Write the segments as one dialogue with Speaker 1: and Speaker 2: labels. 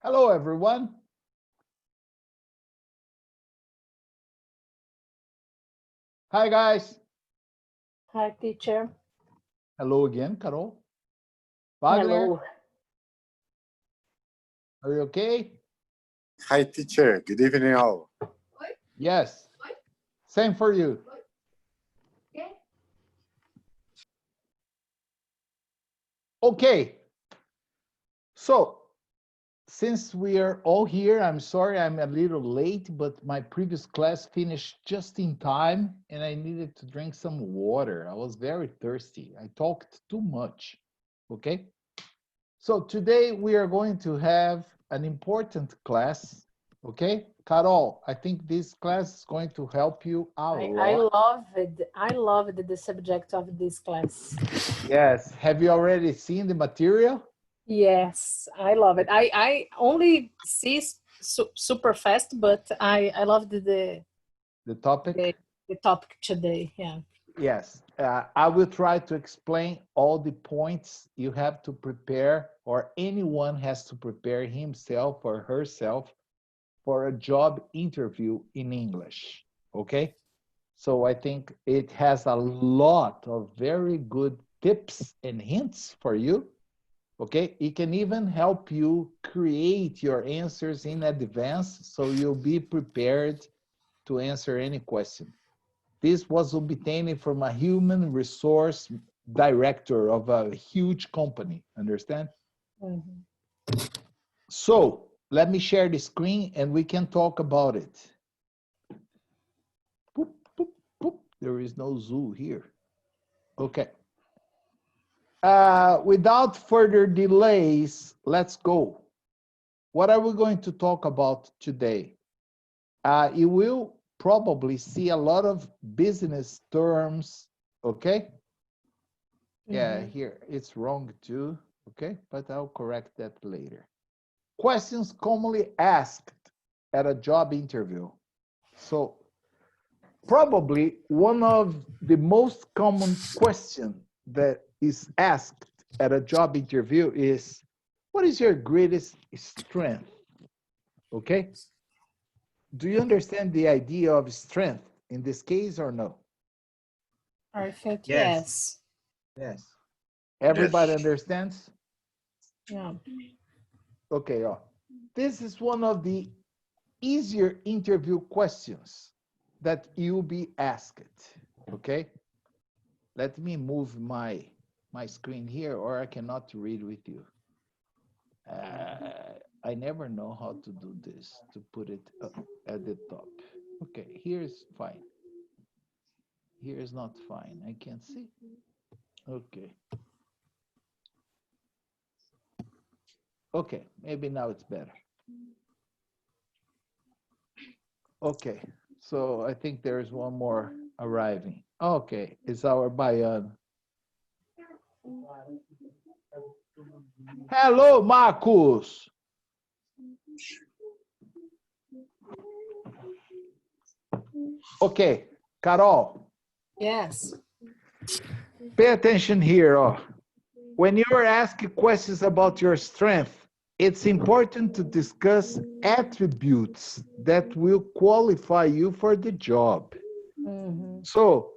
Speaker 1: Hello, everyone. Hi, guys.
Speaker 2: Hi, teacher.
Speaker 1: Hello again, Carol. Wagner,
Speaker 2: Hello.
Speaker 1: are you okay?
Speaker 3: Hi, teacher. Good evening, all.
Speaker 1: Yes. Same for you. Okay. So, since we are all here, I'm sorry I'm a little late, but my previous class finished just in time and I needed to drink some water. I was very thirsty. I talked too much. Okay. So today we are going to have an important class. Okay. Carol, I think this class is going to help you a
Speaker 2: I
Speaker 1: lot.
Speaker 2: love it. I loved the subject of this class.
Speaker 1: Yes. Have you already seen the material?
Speaker 2: Yes, I love it. I only see super fast, but I loved
Speaker 1: The topic?
Speaker 2: the topic today. Yeah.
Speaker 1: Yes. I will try to explain all the points you have to prepare, or anyone has to prepare himself or herself for a job interview in English. Okay. So I think it has a lot of very good tips and hints for you. Okay. It can even help you create your answers in advance so you'll be prepared to answer any question. This was obtained from a human resource director of a huge company. Understand?
Speaker 2: Mhm.
Speaker 1: So let me share the screen and we can talk about it. Boop, boop, boop. There is no zoo here. Okay. Without further delays, let's go. What are we going to talk about today? You will probably see a lot of business terms, okay? Yeah, here it's wrong too, okay? But I'll correct that later. Questions commonly asked at a job interview. So probably one of the most common question that is asked at a job interview is, what is your greatest strength? Okay? Do you understand the idea of strength in this case or no?
Speaker 2: I think
Speaker 1: Yes.
Speaker 2: yes.
Speaker 1: Yes. Everybody
Speaker 3: Yes.
Speaker 1: understands?
Speaker 2: Yeah.
Speaker 1: Okay. This is one of the easier interview questions that you'll be asked. Okay. Let me move my screen here, or I cannot read with you. I never know how to do this, to put it at the top. Okay, here's fine. Here is not fine. I can't see. Okay. Okay, maybe now it's better. Okay, so I think there is one more arriving. Okay, it's our Bayan. Hello, Marcos. Okay, Carol,
Speaker 2: Yes.
Speaker 1: pay attention here. When you are asking questions about your strength, it's important to discuss attributes that will qualify you for the job. So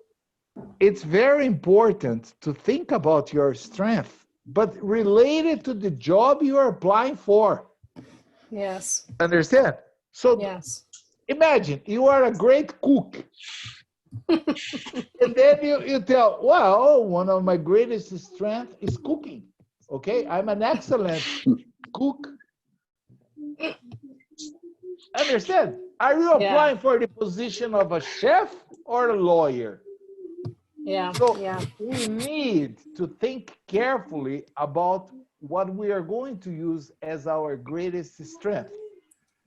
Speaker 1: it's very important to think about your strength, but related to the job you are applying for.
Speaker 2: Yes.
Speaker 1: Understand? So
Speaker 2: Yes.
Speaker 1: imagine you are a great cook. And then you tell, well, one of my greatest strengths is cooking. Okay, I'm an excellent cook. Understand? Are you
Speaker 2: Yeah.
Speaker 1: applying for the position of a chef or a lawyer?
Speaker 2: Yeah.
Speaker 1: So
Speaker 2: Yeah.
Speaker 1: we need to think carefully about what we are going to use as our greatest strength.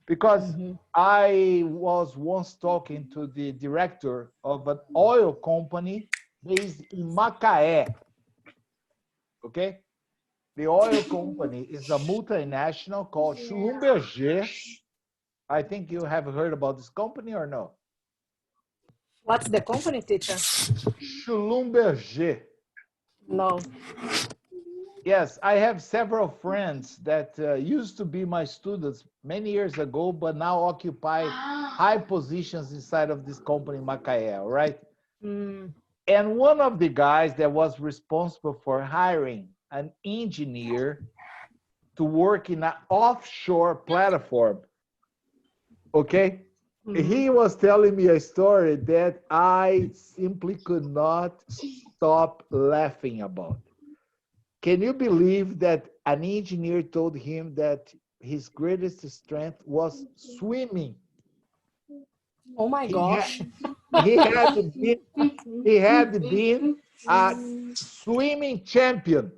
Speaker 1: Because I was once talking to the director of an oil company based in Macaé. Okay? The oil company is a multinational called Schlumberger. I think you have heard about this company or no?
Speaker 2: What's the company, teacher?
Speaker 1: Schlumberger.
Speaker 2: No.
Speaker 1: Yes, I have several friends that used to be my students many years ago, but now occupy high positions inside of this company, Macaé, right?
Speaker 2: Mm.
Speaker 1: And one of the guys that was responsible for hiring an engineer to work in an offshore platform, okay? He was telling me a story that I simply could not stop laughing about. Can you believe that an engineer told him that his greatest strength was swimming?
Speaker 2: Oh my
Speaker 1: He had,
Speaker 2: gosh.
Speaker 1: he had been, he had been a swimming champion.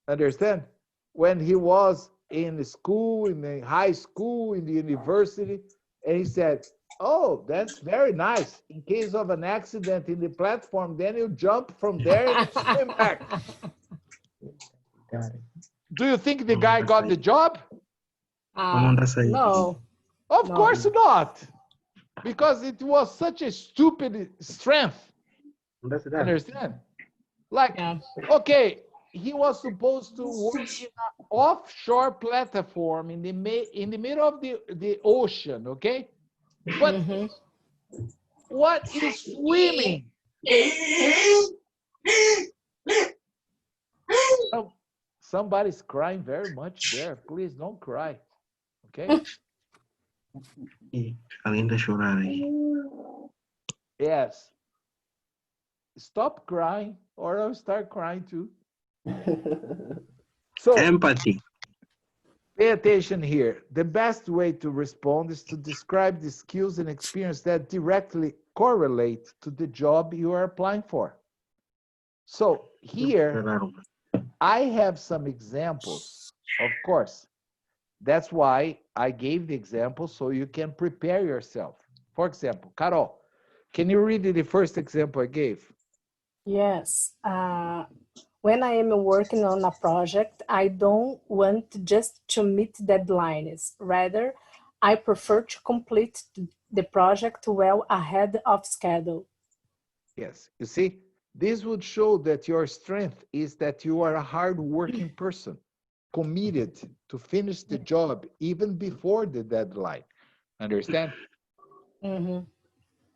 Speaker 1: Understand? When he was in school, in the high school, in the university, and he said, "Oh, that's very nice. In case of an accident in the platform, then you jump from there and you swim back."
Speaker 4: Got it.
Speaker 1: Do you think the guy got the job?
Speaker 2: No,
Speaker 1: Of
Speaker 2: no.
Speaker 1: course not, because it was such a stupid strength. Understand? Like,
Speaker 2: Yeah.
Speaker 1: okay, he was supposed to work in an offshore platform in the middle of the ocean, okay? But
Speaker 2: Mhm.
Speaker 1: what is swimming? Oh, somebody's crying very much there. Please don't cry, okay?
Speaker 4: Alguém tá chorando aí.
Speaker 1: Yes. Stop crying, or I'll start crying too. So
Speaker 4: Empathy.
Speaker 1: pay attention here. The best way to respond is to describe the skills and experience that directly correlate to the job you are applying for. So here, I have some examples, of course. That's why I gave the example so you can prepare yourself. For example, Carol, can you read the first example I gave?
Speaker 2: Yes. When I am working on a project, I don't want just to meet deadlines. Rather, I prefer to complete the project well ahead of schedule.
Speaker 1: Yes, you see, this would show that your strength is that you are a hard-working person, committed to finish the job even before the deadline. Understand?
Speaker 2: Mm-hmm.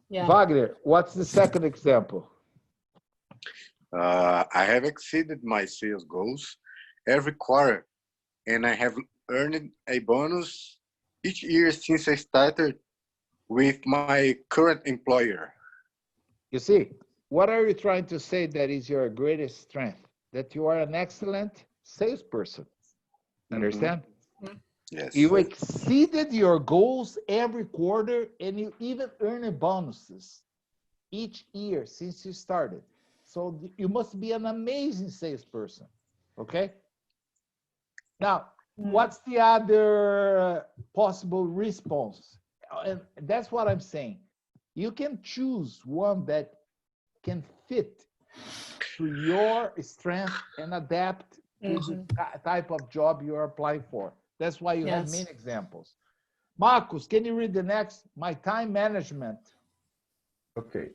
Speaker 2: Yeah.
Speaker 1: Wagner, what's the second example?
Speaker 3: I have exceeded my sales goals every quarter, and I have earned a bonus each year since I started with my current employer.
Speaker 1: You see, what are you trying to say that is your greatest strength? That you are an excellent salesperson. Understand?
Speaker 3: Yes.
Speaker 1: You exceeded your goals every quarter, and you even earn bonuses each year since you started. So you must be an amazing salesperson, okay? Now, what's the other possible response? And that's what I'm saying. You can choose one that can fit to your strength and adapt to the type of job you're applying for. That's why you have many examples. Marcus, can you read the next? My time management.
Speaker 5: Okay.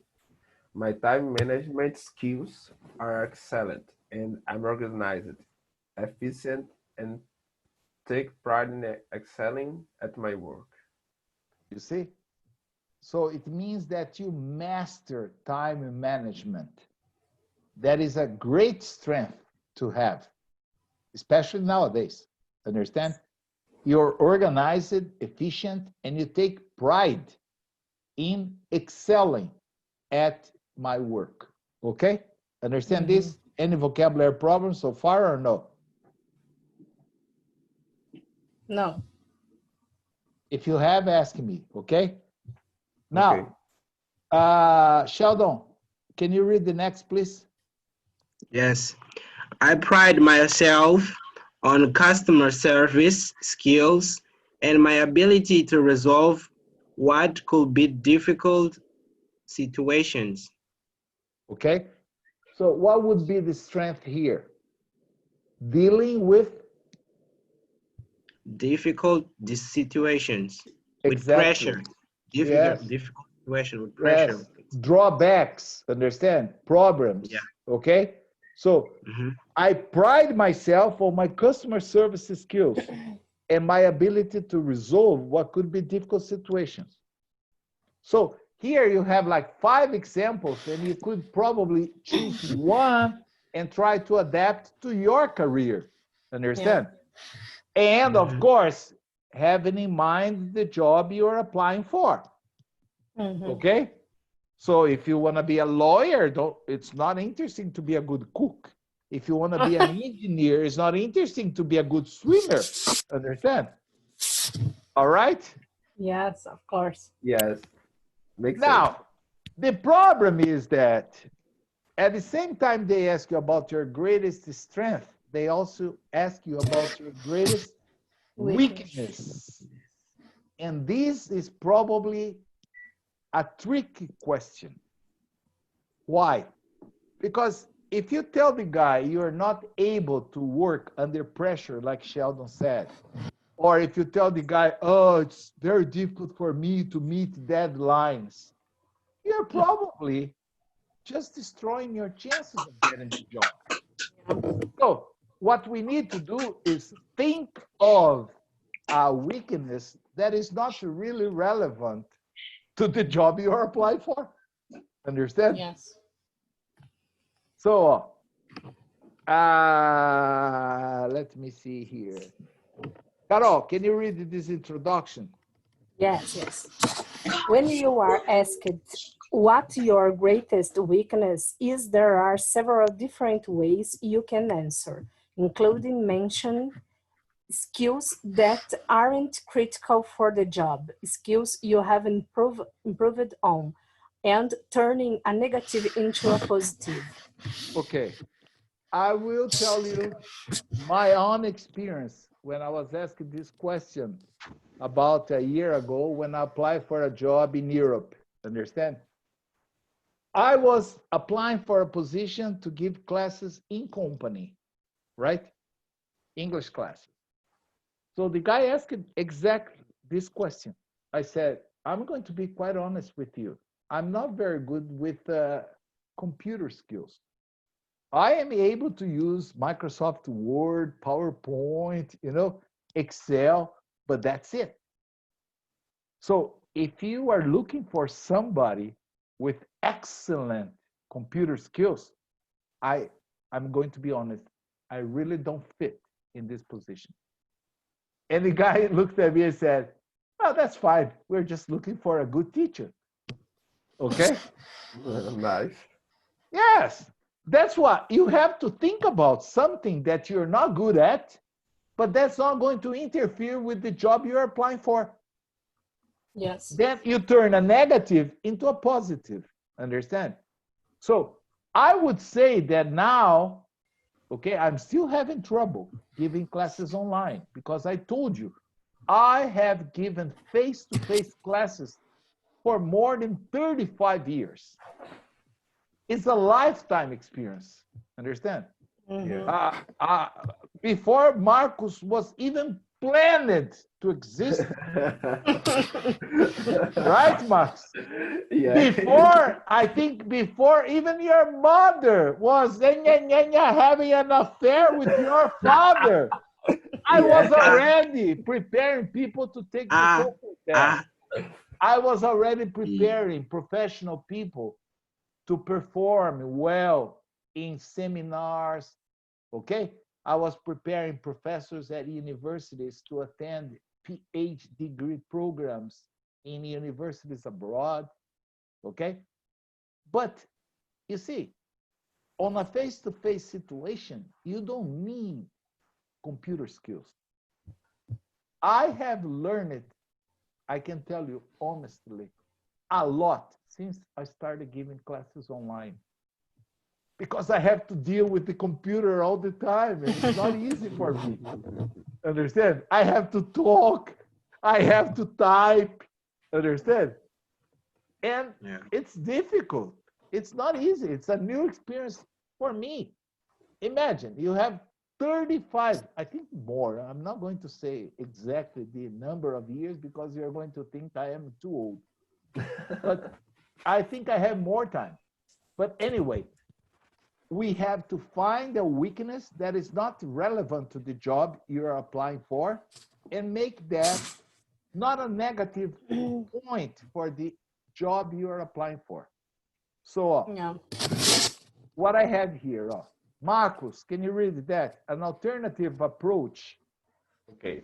Speaker 5: My time management skills are excellent, and I'm organized, efficient, and take pride in excelling at my work.
Speaker 1: You see? So it means that you master time management. That is a great strength to have, especially nowadays. Understand? You're organized, efficient, and you take pride in excelling at my work. Okay? Understand this? Any vocabulary problems so far or no?
Speaker 2: No.
Speaker 1: If you have, ask me, okay? Now, Sheldon, can you read the next, please?
Speaker 4: Yes. I pride myself on customer service skills and my ability to resolve what could be difficult situations.
Speaker 1: Okay? So what would be the strength here? Dealing with
Speaker 4: difficult situations with
Speaker 1: exactly.
Speaker 4: pressure.
Speaker 1: Yes.
Speaker 4: Difficult situation with pressure.
Speaker 1: Yes. Drawbacks, understand? Problems.
Speaker 4: Yeah.
Speaker 1: Okay? So I pride myself on my customer service skills and my ability to resolve what could be difficult situations. So here you have like 5 examples, and you could probably choose one and try to adapt to your career. Understand? And of course, having in mind the job you're applying for. Okay? So if you want to be a lawyer, it's not interesting to be a good cook. If you want to be an engineer, it's not interesting to be a good swimmer. Understand? All right?
Speaker 2: Yes, of course.
Speaker 5: Yes. Makes sense.
Speaker 1: Now, the problem is that at the same time they ask you about your greatest strength, they also ask you about your greatest weakness. And this is probably a tricky question. Why? Because if you tell the guy you're not able to work under pressure, like Sheldon said, or if you tell the guy, oh, it's very difficult for me to meet deadlines, you're probably just destroying your chances of getting the job. So what we need to do is think of a weakness that is not really relevant to the job you are applying for. Understand?
Speaker 2: Yes.
Speaker 1: So let me see here. Carol, can you read this introduction?
Speaker 2: Yes, yes. When you are asked what your greatest weakness is, there are several different ways you can answer, including mention skills that aren't critical for the job, skills you have improved on, and turning a negative into a positive.
Speaker 1: Okay. I will tell you my own experience when I was asked this question about a year ago when I applied for a job in Europe. Understand? I was applying for a position to give classes in company, right? English classes. So the guy asked exactly this question. I said, I'm going to be quite honest with you. I'm not very good with computer skills. I am able to use Microsoft Word, PowerPoint, Excel, but that's it. So if you are looking for somebody with excellent computer skills, I'm going to be honest, I really don't fit in this position. And the guy looked at me and said, oh, that's fine. We're just looking for a good teacher. Okay?
Speaker 5: Nice.
Speaker 1: Yes. That's what you have to think about, something that you're not good at, but that's not going to interfere with the job you're applying for.
Speaker 2: Yes.
Speaker 1: Then you turn a negative into a positive. Understand? So I would say that now, okay, I'm still having trouble giving classes online because I told you, I have given face-to-face classes for more than 35 years. It's a lifetime experience. Understand? Before Marcus was even planned to exist, right, Marcus?
Speaker 5: Yeah.
Speaker 1: I think before even your mother was having an affair with your father, I was already preparing people to take the TOEFL test. I was already preparing professional people to perform well in seminars, okay? I was preparing professors at universities to attend PhD degree programs in universities abroad, okay? But you see, on a face-to-face situation, you don't need computer skills. I have learned, I can tell you honestly, a lot since I started giving classes online. Because I have to deal with the computer all the time, and it's not easy for me. Understand? I have to talk, I have to type, understand? And it's difficult. It's not easy. It's a new experience for me. Imagine you have 35, I think more. I'm not going to say exactly the number of years because you're going to think I am too old. But I think I have more time. But anyway, we have to find a weakness that is not relevant to the job you're applying for and make that not a negative point for the job you're applying for. So
Speaker 2: Yeah.
Speaker 1: what I have here, Marcos, can you read that? An alternative approach.
Speaker 5: Okay.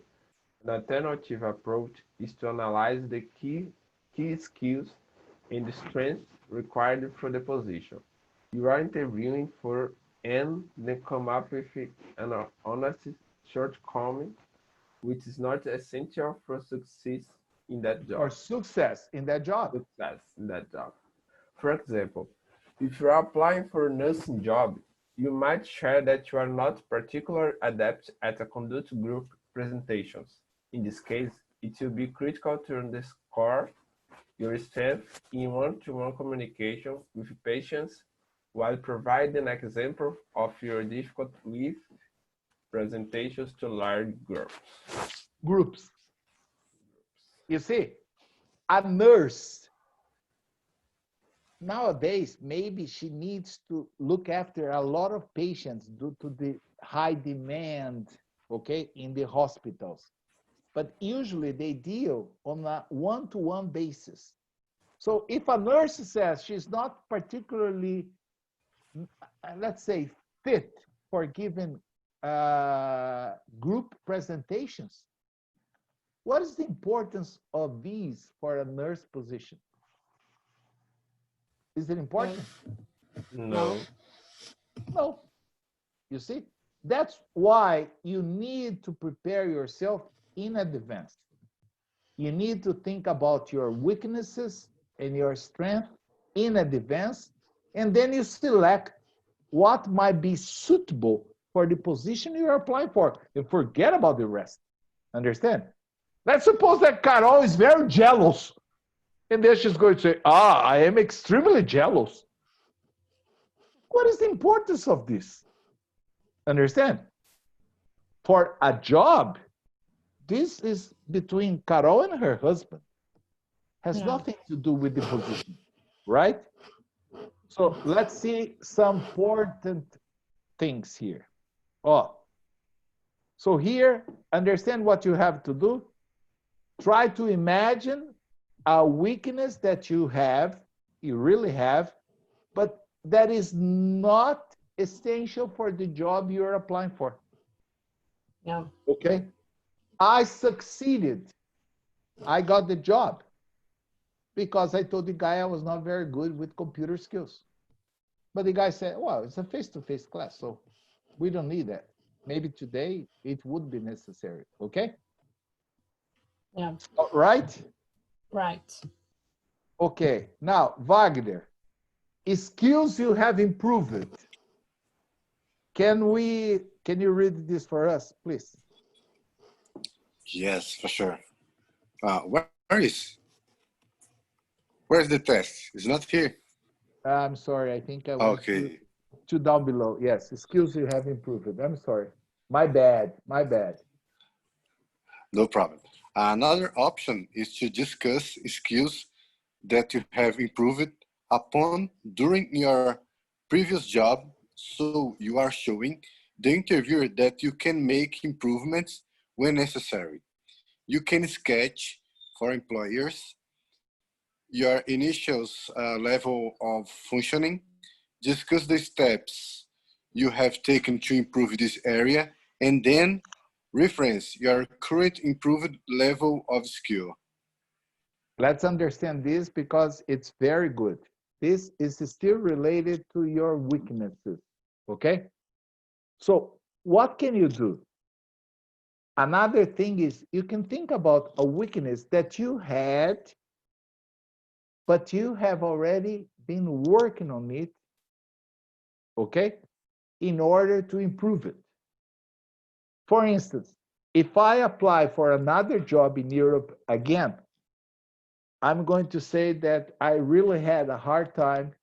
Speaker 5: An alternative approach is to analyze the key skills and the strengths required for the position you are interviewing for and then come up with an honest shortcoming which is not essential for success in that job.
Speaker 1: Or success in that job.
Speaker 5: Success in that job. For example, if you're applying for a nursing job, you might share that you are not particularly adept at a conduct group presentations. In this case, it will be critical to underscore your strength in one-to-one communication with patients while providing an example of your difficult with presentations to large
Speaker 1: groups. You see, a nurse, nowadays, maybe she needs to look after a lot of patients due to the high demand, okay, in the hospitals. But usually they deal on a one-to-one basis. So if a nurse says she's not particularly, let's say, fit for giving group presentations, what is the importance of these for a nurse position? Is it important?
Speaker 5: No.
Speaker 1: No. You see, that's why you need to prepare yourself in advance. You need to think about your weaknesses and your strength in advance, and then you select what might be suitable for the position you're applying for, and forget about the rest. Understand? Let's suppose that Carol is very jealous, and then she's going to say, I am extremely jealous. What is the importance of this? Understand? For a job, this is between Carol and her husband. Has nothing to do with the position, right? So let's see some important things here. So here, understand what you have to do. Try to imagine a weakness that you really have, but that is not essential for the job you're applying for.
Speaker 2: Yeah.
Speaker 1: Okay? I succeeded. I got the job because I told the guy I was not very good with computer skills. But the guy said, well, it's a face-to-face class, so we don't need that. Maybe today it would be necessary, okay?
Speaker 2: Yeah.
Speaker 1: Right?
Speaker 2: Right.
Speaker 1: Okay, now, Wagner, skills you have improved. Can you read this for us, please?
Speaker 3: Yes, for sure. Where's the test? It's not here.
Speaker 1: I'm sorry, I think I went to down below. Yes, skills you have improved. I'm sorry. My bad.
Speaker 3: No problem. Another option is to discuss skills that you have improved upon during your previous job. So you are showing the interviewer that you can make improvements when necessary. You can sketch for employers your initial level of functioning, discuss the steps you have taken to improve this area, and then reference your current improved level of skill.
Speaker 1: Let's understand this because it's very good. This is still related to your weaknesses, okay? So what can you do? Another thing is you can think about a weakness that you had, but you have already been working on it, okay, in order to improve it. For instance, if I apply for another job in Europe again, I'm going to say that I really had a hard time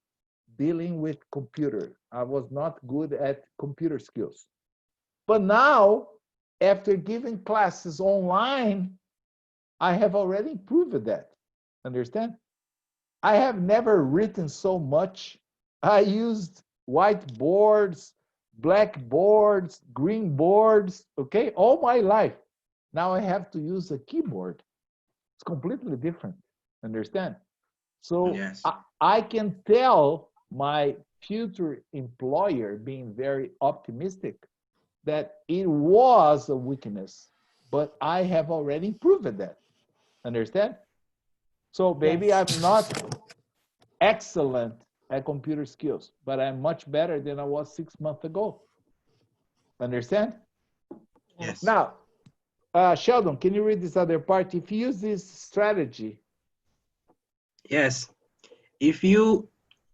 Speaker 1: dealing with computer. I was not good at computer skills. But now, after giving classes online, I have already improved that. Understand? I have never written so much. I used white boards, black boards, green boards, okay, all my life. Now I have to use a keyboard. It's completely different, understand? So
Speaker 4: Yes.
Speaker 1: I can tell my future employer, being very optimistic, that it was a weakness, but I have already improved that, understand? So maybe
Speaker 2: Yes.
Speaker 1: I'm not excellent at computer skills, but I'm much better than I was 6 months ago. Understand?
Speaker 4: Yes.
Speaker 1: Now, Sheldon, can you read this other part? If you use this strategy,
Speaker 4: Yes. If you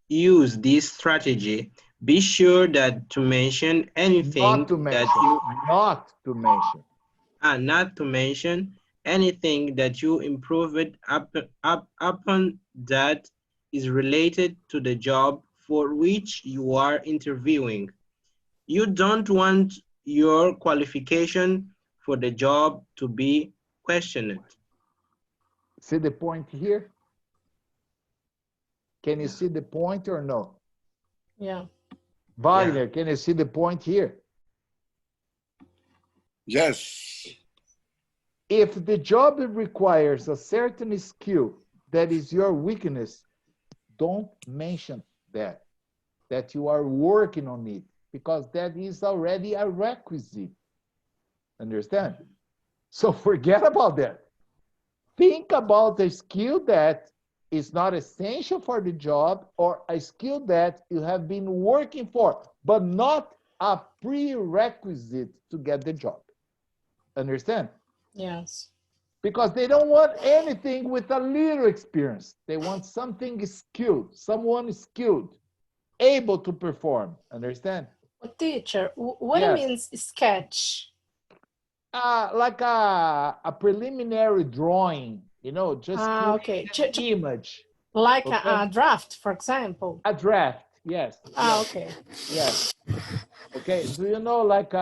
Speaker 4: use this strategy, be sure that to mention anything
Speaker 1: not to
Speaker 4: that
Speaker 1: mention,
Speaker 4: you
Speaker 1: not to mention.
Speaker 4: not to mention anything that you improved upon that is related to the job for which you are interviewing. You don't want your qualification for the job to be questioned.
Speaker 1: See the point here? Can you
Speaker 4: Yeah.
Speaker 1: see the point or no?
Speaker 2: Yeah.
Speaker 1: Wagner, can you see the point here?
Speaker 3: Yes.
Speaker 1: If the job requires a certain skill that is your weakness, don't mention that you are working on it, because that is already a requisite. Understand? So forget about that. Think about a skill that is not essential for the job, or a skill that you have been working for, but not a prerequisite to get the job. Understand?
Speaker 2: Yes.
Speaker 1: Because they don't want anything with a little experience. They want something skilled, someone skilled, able to perform. Understand?
Speaker 2: Teacher, what it
Speaker 1: Yes.
Speaker 2: means sketch?
Speaker 1: Like a preliminary drawing, just
Speaker 2: Okay.
Speaker 1: create an image.
Speaker 2: Like
Speaker 1: Okay?
Speaker 2: a draft, for example.
Speaker 1: A draft, yes. Yes.
Speaker 2: Okay.
Speaker 1: Yes. Okay. Do you know, like,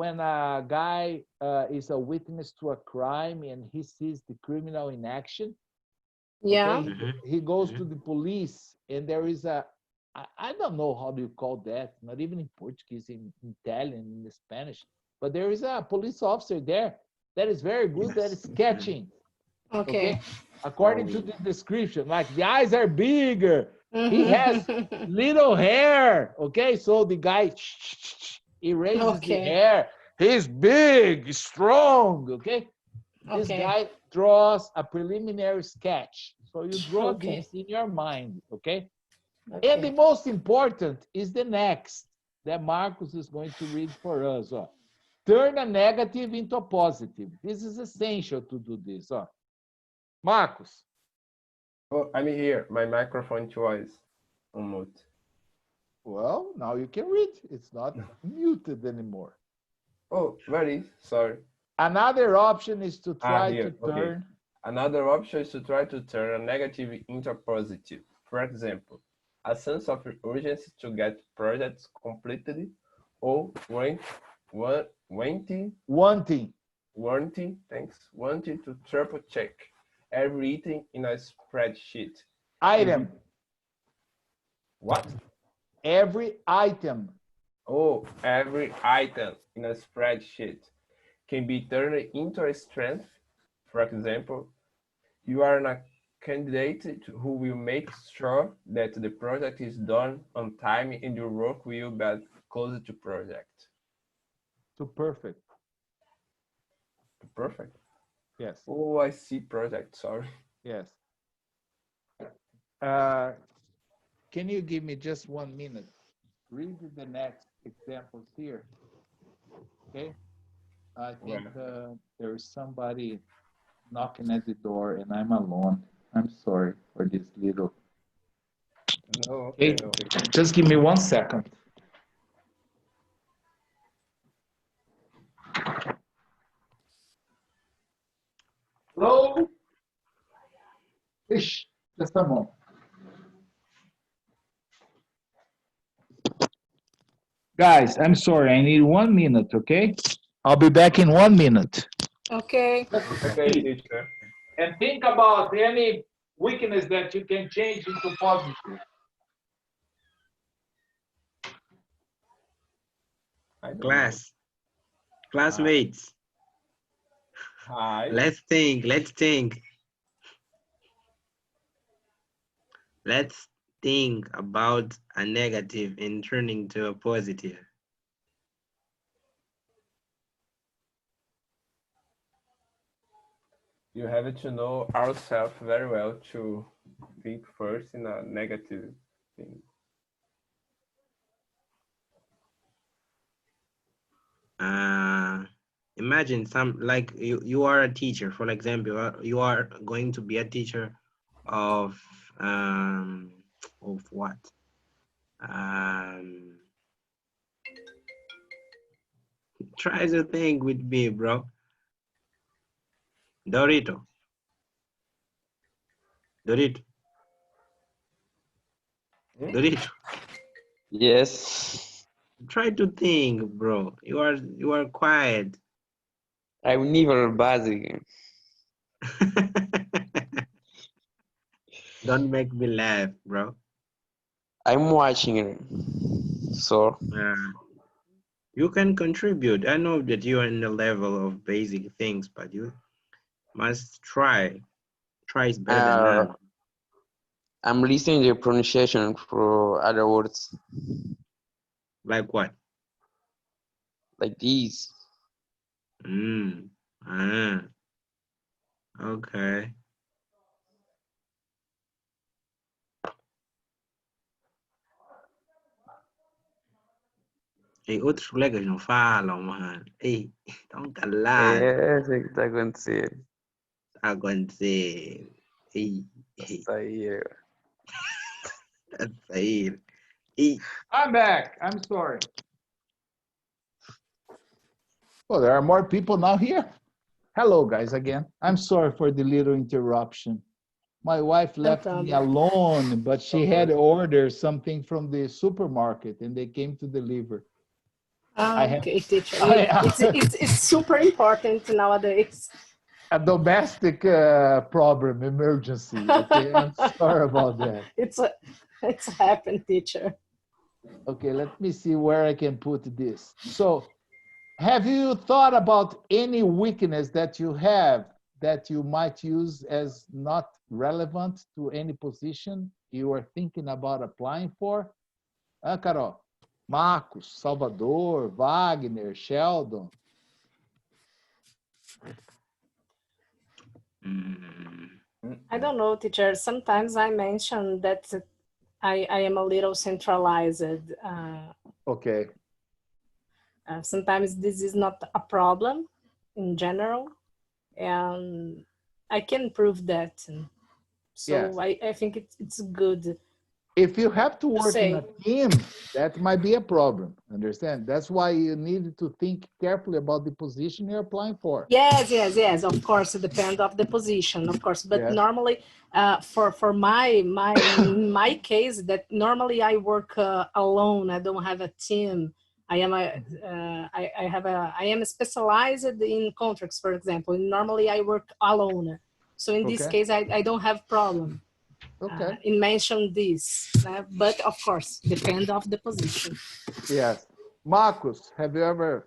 Speaker 1: when a guy is a witness to a crime and he sees the criminal in action?
Speaker 2: Yeah.
Speaker 1: Okay, he goes to the police, and there is I don't know how do you call that, not even in Portuguese, in Italian, in Spanish, but there is a police officer there that is very good at sketching,
Speaker 2: Okay.
Speaker 1: okay? According to the description, like the eyes are bigger, he has little hair, okay? So the guy erases the
Speaker 2: Okay.
Speaker 1: hair, he's big, strong, okay? This
Speaker 2: Okay.
Speaker 1: guy draws a preliminary sketch. So you draw
Speaker 2: Okay.
Speaker 1: this in your mind, okay? And the
Speaker 2: Okay.
Speaker 1: most important is the next that Marcus is going to read for us. Turn a negative into a positive. This is essential to do this. Marcus.
Speaker 5: Oh, I'm here. My microphone was on mute.
Speaker 1: Well, now you can read. It's not muted anymore.
Speaker 5: Oh, very sorry.
Speaker 1: Another option is to try
Speaker 5: Here,
Speaker 1: to turn.
Speaker 5: okay. Another option is to try to turn a negative into a positive. For example, a sense of urgency to get projects completed, or wanting to triple check every item in a spreadsheet.
Speaker 1: Item.
Speaker 5: What?
Speaker 1: Every item.
Speaker 5: Oh, every item in a spreadsheet can be turned into a strength. For example, you are a candidate who will make sure that the project is done on time and your work will be closer to project.
Speaker 1: To perfect.
Speaker 5: To perfect?
Speaker 1: Yes.
Speaker 5: Oh, I see project, sorry.
Speaker 1: Yes. Can you give me just 1 minute? Read the next examples here. Okay. I think there is somebody knocking at the door and I'm alone. I'm sorry for this little.
Speaker 5: No, okay.
Speaker 1: Just give me 1 second. Hello? Ish, just a moment. Guys, I'm sorry. I need 1 minute, okay? I'll be back in 1 minute.
Speaker 2: Okay.
Speaker 5: Okay, teacher.
Speaker 1: And think about any weakness that you can change into positive.
Speaker 5: I don't
Speaker 4: Class, classmates.
Speaker 5: know. Hi.
Speaker 4: Let's think. Let's think. Let's think about a negative and turning to a positive.
Speaker 5: You have to know ourselves very well to think first in a negative thing.
Speaker 4: Imagine some like you are a teacher, for example, you are going to be a teacher of what? Try to think with me, bro. Dorito. Dorito. Dorito.
Speaker 6: Yes.
Speaker 4: Try to think, bro. You are quiet.
Speaker 6: I'm never basic.
Speaker 4: Don't make me laugh, bro.
Speaker 6: I'm watching it. So
Speaker 4: You can contribute. I know that you are in the level of basic things, but you must try. Try is better than none.
Speaker 6: I'm listening to the pronunciation for other words
Speaker 4: Like what?
Speaker 6: like these.
Speaker 4: Okay. E outros colegas não falam, mano. Ei, estão calados.
Speaker 6: É, sei o que está acontecendo.
Speaker 4: Tá acontecendo. Ei, ei,
Speaker 6: Isso aí.
Speaker 4: tá saindo. Ei.
Speaker 1: I'm back. I'm sorry. Oh, there are more people now here. Hello, guys, again. I'm sorry for the little interruption. My wife left me alone, but she had ordered something from the supermarket and they came to deliver.
Speaker 2: Okay, teacher. It's super important nowadays.
Speaker 1: A domestic problem, emergency. Okay, I'm sorry about that.
Speaker 2: It's happened, teacher.
Speaker 1: Okay, let me see where I can put this. So, have you thought about any weakness that you have that you might use as not relevant to any position you are thinking about applying for? Carol? Marcos, Salvador, Wagner, Sheldon.
Speaker 2: I don't know, teacher. Sometimes I mention that I am a little centralized.
Speaker 1: Okay.
Speaker 2: Sometimes this is not a problem in general, and I can prove that. So
Speaker 1: Yes.
Speaker 2: I think it's good.
Speaker 1: If you have to work in a team, that might be a problem. Understand? That's why you need to think carefully about the position you're applying for.
Speaker 2: Yes. Of course, it depends of the position, of course. But normally, for my case, that normally I work alone. I don't have a team. I am specialized in contracts, for example. Normally, I work alone. So in this case, I don't have problem. In mention this, but of course, depend of the position.
Speaker 1: Yes. Marcos, have you ever,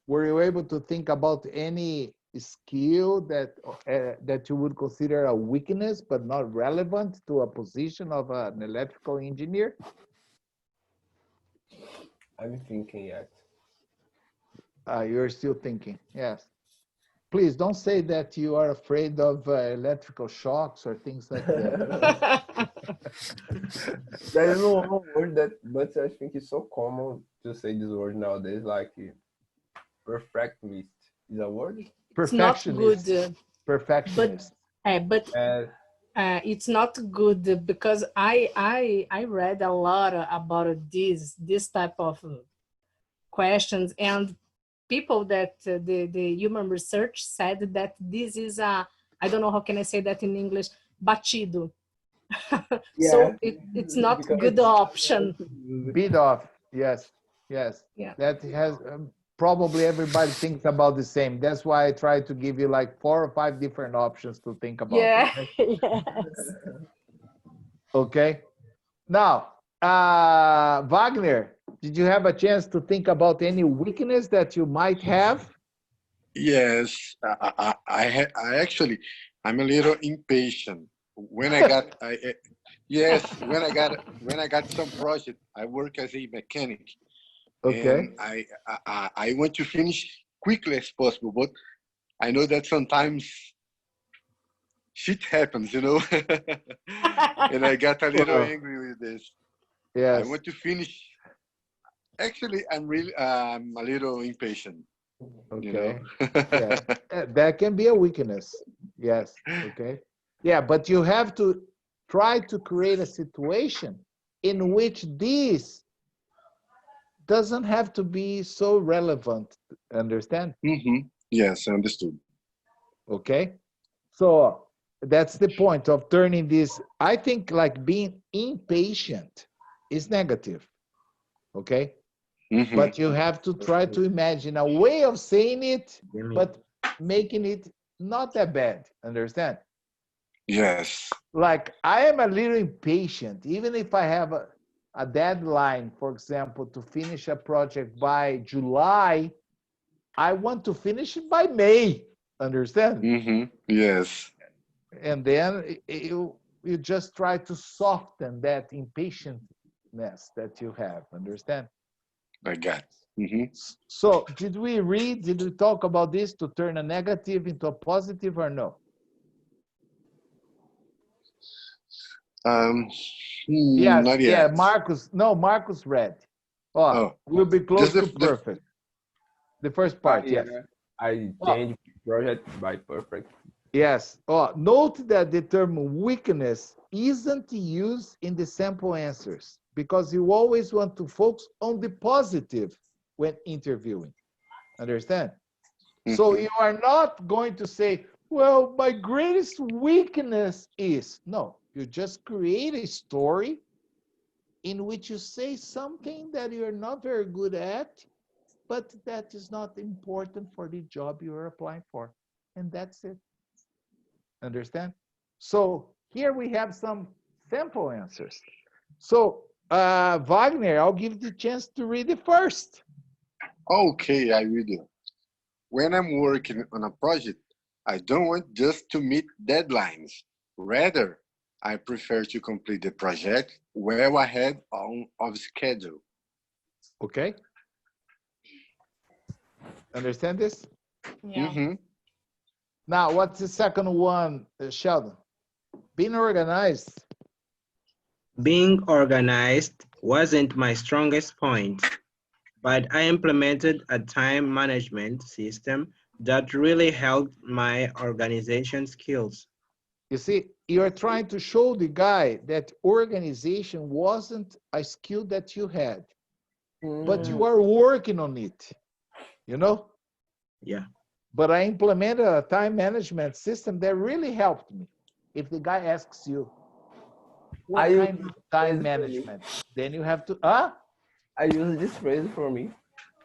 Speaker 1: were you able to think about any skill that that you would consider a weakness, but not relevant to a position of an electrical engineer?
Speaker 5: I'm thinking yet.
Speaker 1: You're still thinking, yes. Please don't say that you are afraid of electrical shocks or things like that.
Speaker 5: There is no word that, but I think it's so common to say this word nowadays, like perfectionist is a word.
Speaker 1: Perfectionist.
Speaker 2: It's not good.
Speaker 1: Perfectionist.
Speaker 2: But it's not good because I read a lot about this type of questions, and people that the human research said that this is a, I don't know how can I say that in English, batido. So it's not a good option.
Speaker 1: Beat off, yes. Yeah. That has probably everybody thinks about the same. That's why I try to give you like 4 or 5 different options to think about.
Speaker 2: Yeah.
Speaker 1: Okay?
Speaker 2: Yes.
Speaker 1: Okay. Now, Wagner, Did you have a chance to think about any weakness that you might have?
Speaker 3: Yes, I actually, I'm a little impatient. When I got, yes, when I got some project, I work as a mechanic, and
Speaker 1: Okay.
Speaker 3: I want to finish quickly as possible. But I know that sometimes shit happens, you know, and I got a little
Speaker 1: Well,
Speaker 3: angry with this. I
Speaker 1: yes.
Speaker 3: want to finish. Actually, I'm a little impatient, you know.
Speaker 1: Okay. Yeah. That can be a weakness. Yes. Okay. Yeah, but you have to try to create a situation in which this doesn't have to be so relevant. Understand?
Speaker 3: Yes, I understood.
Speaker 1: Okay. So that's the point of turning this. I think like being impatient is negative. Okay.
Speaker 3: Hmm.
Speaker 1: But you have to try to imagine a way of saying it, but making it not that bad. Understand?
Speaker 3: Yes.
Speaker 1: Like I am a little impatient, even if I have a deadline, for example, to finish a project by July, I want to finish it by May. Understand?
Speaker 3: Yes,
Speaker 1: And then you just try to soften that impatientness that you have. Understand?
Speaker 3: I got. Hmm.
Speaker 1: So did we talk about this to turn a negative into a positive or no?
Speaker 3: Um,
Speaker 1: Yes,
Speaker 3: not
Speaker 1: yeah,
Speaker 3: yet.
Speaker 1: Marcus, no, Marcus read. Oh,
Speaker 3: Oh,
Speaker 1: we'll be
Speaker 3: just
Speaker 1: close to perfect. The first part, yes.
Speaker 5: Yeah, I
Speaker 1: Oh,
Speaker 5: changed project by perfect.
Speaker 1: yes. Oh, note that the term weakness isn't used in the sample answers because you always want to focus on the positive when interviewing. Understand? So
Speaker 3: hmm.
Speaker 1: you are not going to say, well, my greatest weakness is. No, you just create a story in which you say something that you're not very good at, but that is not important for the job you are applying for. And that's it. Understand? So here we have some sample answers. So, Wagner, I'll give you the chance to read it first.
Speaker 3: Okay, I will do. When I'm working on a project, I don't want just to meet deadlines. Rather, I prefer to complete the project well ahead of schedule.
Speaker 1: Okay? Understand this?
Speaker 2: Yeah.
Speaker 3: Hmm.
Speaker 1: Now, what's the second one, Sheldon? Being organized.
Speaker 4: Being organized wasn't my strongest point, but I implemented a time management system that really helped my organization skills.
Speaker 1: You see, you're trying to show the guy that organization wasn't a skill that you had, but
Speaker 5: Mm,
Speaker 1: you are working on it, you know?
Speaker 4: Yeah.
Speaker 1: But I implemented a time management system that really helped me. If the guy asks you,
Speaker 5: I
Speaker 1: what
Speaker 5: use
Speaker 1: kind
Speaker 5: this
Speaker 1: of time
Speaker 5: phrase for me.
Speaker 1: management? Then you have to, huh?
Speaker 5: I use this phrase for me.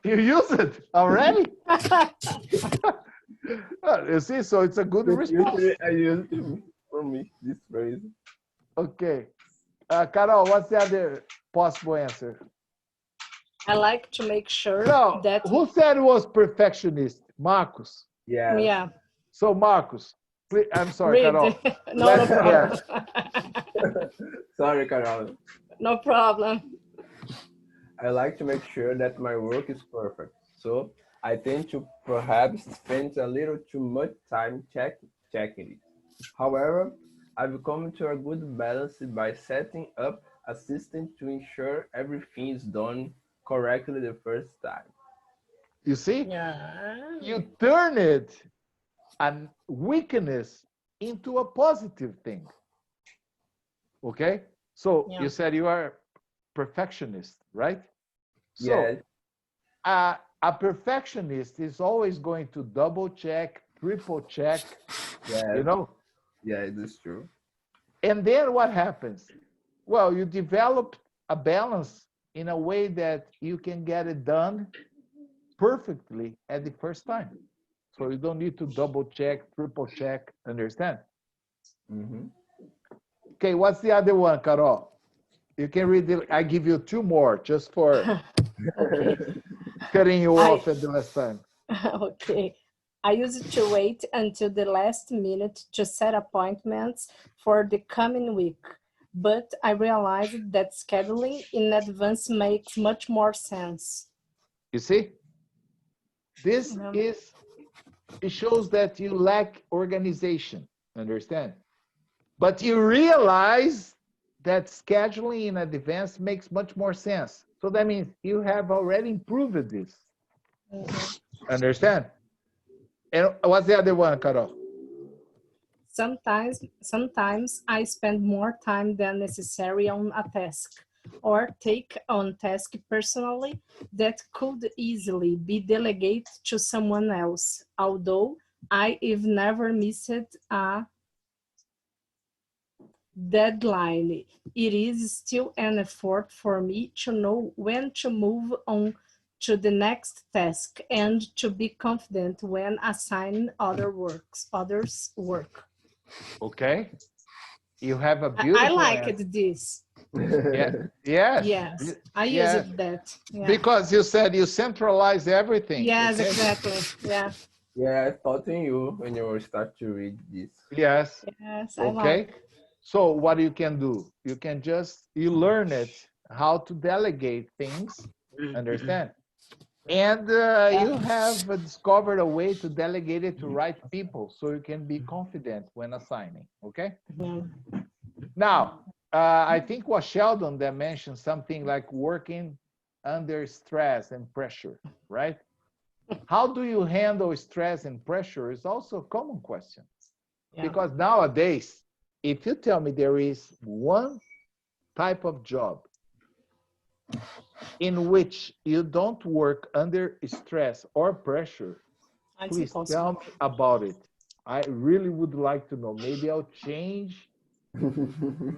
Speaker 1: You use it already? You see, so it's a good
Speaker 5: The
Speaker 1: response.
Speaker 5: future I use to for me this phrase.
Speaker 1: Okay. Carol, what's the other possible answer?
Speaker 2: I like to make sure
Speaker 1: No,
Speaker 2: that,
Speaker 1: who said it was perfectionist? Marcus.
Speaker 5: Yes.
Speaker 2: yeah,
Speaker 1: So, Marcus, please, I'm sorry,
Speaker 2: read.
Speaker 1: Carol.
Speaker 2: No, no
Speaker 1: Let's, yeah.
Speaker 2: problem.
Speaker 5: Sorry, Carol.
Speaker 2: No problem.
Speaker 5: I like to make sure that my work is perfect. So I tend to perhaps spend a little too much time checking it. However, I've come to a good balance by setting up a system to ensure everything is done correctly the first time.
Speaker 1: You see,
Speaker 2: Yeah.
Speaker 1: you turn it a weakness into a positive thing. Okay. So
Speaker 2: Yeah.
Speaker 1: you said you are perfectionist, right? So
Speaker 5: Yes,
Speaker 1: a perfectionist is always going to double check, triple check, you
Speaker 5: yes,
Speaker 1: know.
Speaker 5: yeah, it is true.
Speaker 1: And then what happens? Well, you develop a balance in a way that you can get it done perfectly at the first time. So you don't need to double check, triple check, understand?
Speaker 5: Hmm.
Speaker 1: Okay, what's the other one, Carol? You can read it. I give you two more just for
Speaker 2: Okay.
Speaker 1: Cutting you
Speaker 2: I
Speaker 1: off at the last time.
Speaker 2: okay. I used to wait until the last minute to set appointments for the coming week, but I realized that scheduling in advance makes much more sense.
Speaker 1: You see, this
Speaker 2: Yeah.
Speaker 1: is, it shows that you lack organization, understand? But you realize that scheduling in advance makes much more sense. So that means you have already improved this,
Speaker 2: Mhm.
Speaker 1: understand? And what's the other one, Carol?
Speaker 2: Sometimes I spend more time than necessary on a task or take on task personally that could easily be delegated to someone else. Although I've never missed a deadline, it is still an effort for me to know when to move on to the next task and to be confident when assigning others work.
Speaker 1: Okay, you have a
Speaker 2: I
Speaker 1: beautiful
Speaker 2: liked
Speaker 1: answer.
Speaker 2: this.
Speaker 1: Yeah, yes,
Speaker 2: Yes, I
Speaker 1: yeah,
Speaker 2: used that. Yeah.
Speaker 1: because you said you centralize everything,
Speaker 2: Yes,
Speaker 1: okay?
Speaker 2: exactly. Yeah.
Speaker 5: Yeah, I thought in you when you start to read this.
Speaker 1: Yes,
Speaker 2: Yes, I like.
Speaker 1: okay. So what you can do, you can just, you learn it, how to delegate things,
Speaker 4: Mhm.
Speaker 1: understand? And
Speaker 2: Yeah.
Speaker 1: you have discovered a way to delegate it to right people so you can be confident when assigning, okay?
Speaker 2: Yeah.
Speaker 1: Now, I think was Sheldon that mentioned something like working under stress and pressure, right? How do you handle stress and pressure is also a common question.
Speaker 2: Yeah.
Speaker 1: Because nowadays, if you tell me there is one type of job in which you don't work under stress or pressure,
Speaker 2: It's
Speaker 1: please
Speaker 2: impossible.
Speaker 1: tell me about it. I really would like to know. Maybe I'll change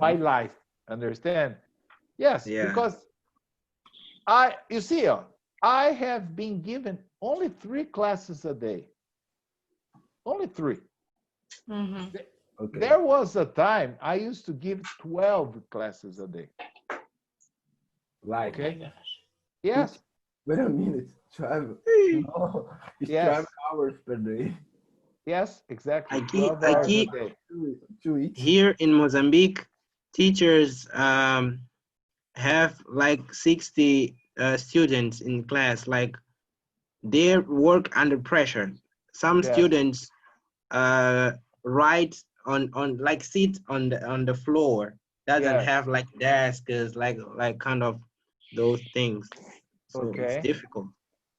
Speaker 1: my life. Understand? Yes,
Speaker 4: Yeah.
Speaker 1: because you see, I have been given only 3 classes a day. Only 3.
Speaker 2: Mm-hmm.
Speaker 5: Okay.
Speaker 1: There was a time I used to give 12 classes a day.
Speaker 5: Like,
Speaker 2: Oh my
Speaker 1: Okay?
Speaker 2: gosh.
Speaker 1: Yes,
Speaker 5: wait a minute. 12. No, it's 12
Speaker 1: yes,
Speaker 5: hours per day.
Speaker 1: yes, exactly.
Speaker 4: Aquí,
Speaker 1: 12 hours a
Speaker 4: aquí,
Speaker 1: day.
Speaker 5: To eat.
Speaker 4: here in Mozambique, teachers have like 60 students in class. Like they work under pressure. Some
Speaker 1: Yes,
Speaker 4: students uh, write on like sit on the floor. Doesn't
Speaker 1: yes.
Speaker 4: have like desks, like kind of those things. So it's
Speaker 1: Okay.
Speaker 4: difficult.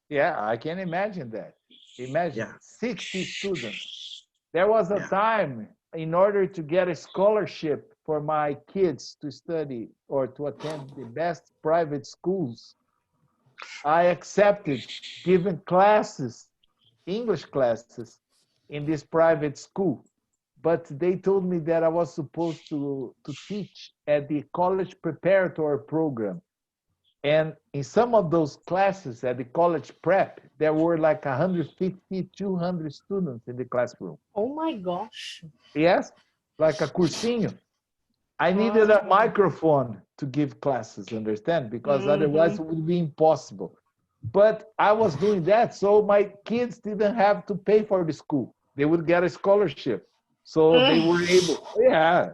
Speaker 1: Yeah, I can imagine that. Imagine
Speaker 4: Yeah,
Speaker 1: 60 students. There was a
Speaker 4: yeah.
Speaker 1: time in order to get a scholarship for my kids to study or to attend the best private schools, I accepted giving classes, English classes, in this private school. But they told me that I was supposed to teach at the college preparatory program. And in some of those classes at the college prep, there were like 150, 200 students in the classroom.
Speaker 2: Oh my gosh.
Speaker 1: Yes, like a cursinho. I needed a
Speaker 2: Mm-hmm.
Speaker 1: microphone to give classes, understand? Because otherwise
Speaker 2: Mm-hmm.
Speaker 1: it would be impossible. But I was doing that so my kids didn't have to pay for the school. They would get a scholarship. So they were able, yeah.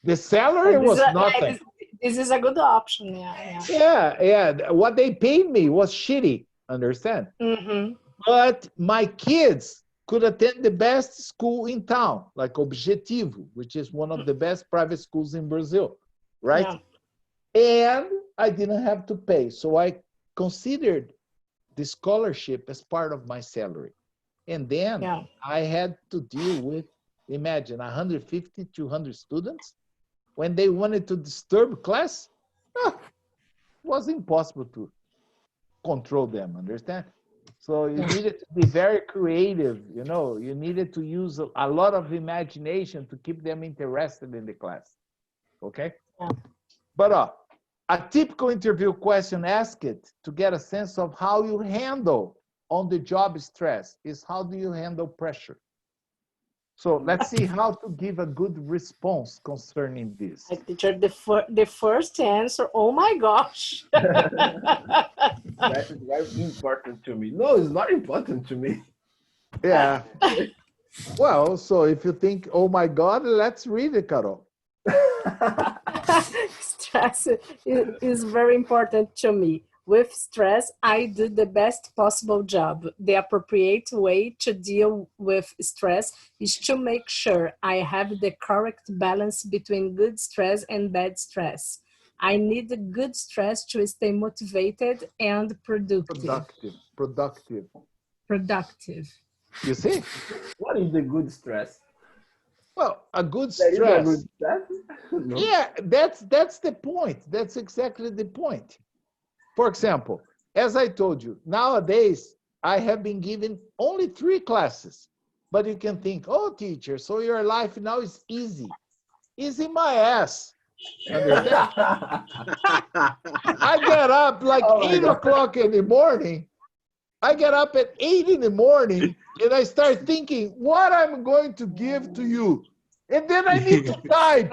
Speaker 1: The salary
Speaker 2: This is
Speaker 1: was
Speaker 2: yeah,
Speaker 1: nothing.
Speaker 2: this is a good option. Yeah,
Speaker 1: Yeah, yeah. What they paid me was shitty, understand?
Speaker 2: yeah. Mm-hmm.
Speaker 1: But my kids could attend the best school in town, like Objetivo, which is one of the best private schools in Brazil, right?
Speaker 2: Yeah,
Speaker 1: And I didn't have to pay. So I considered the scholarship as part of my salary. And then
Speaker 2: yeah.
Speaker 1: I had to deal with, imagine, 150, 200 students. When they wanted to disturb class, ah, it was impossible to control them, understand? So you
Speaker 2: Yeah.
Speaker 1: needed to be very creative, you needed to use a lot of imagination to keep them interested in the class, okay?
Speaker 2: Yeah.
Speaker 1: But a typical interview question asked to get a sense of how you handle on the job stress is how do you handle pressure? So let's see how to give a good response concerning this.
Speaker 2: I teacher, the first answer, oh my gosh.
Speaker 5: That is very important to me. No, it's not important to me.
Speaker 1: Yeah. Well, so if you think, oh my God, let's read it, Carol.
Speaker 2: Stress is very important to me. With stress, I do the best possible job. The appropriate way to deal with stress is to make sure I have the correct balance between good stress and bad stress. I need good stress to stay motivated and productive.
Speaker 1: Productive. You see?
Speaker 5: What is the good stress?
Speaker 1: Well, a good
Speaker 5: There is a
Speaker 1: stress.
Speaker 5: good stress? No.
Speaker 1: Yeah, that's the point. That's exactly the point. For example, as I told you, nowadays I have been given only 3 classes. But you can think, oh, teacher, so your life now is easy. Easy my ass. Understand? I get up like 8 o'clock in the morning. I get up at 8 in the morning and I start thinking what I'm going to give to you. And then I need to type.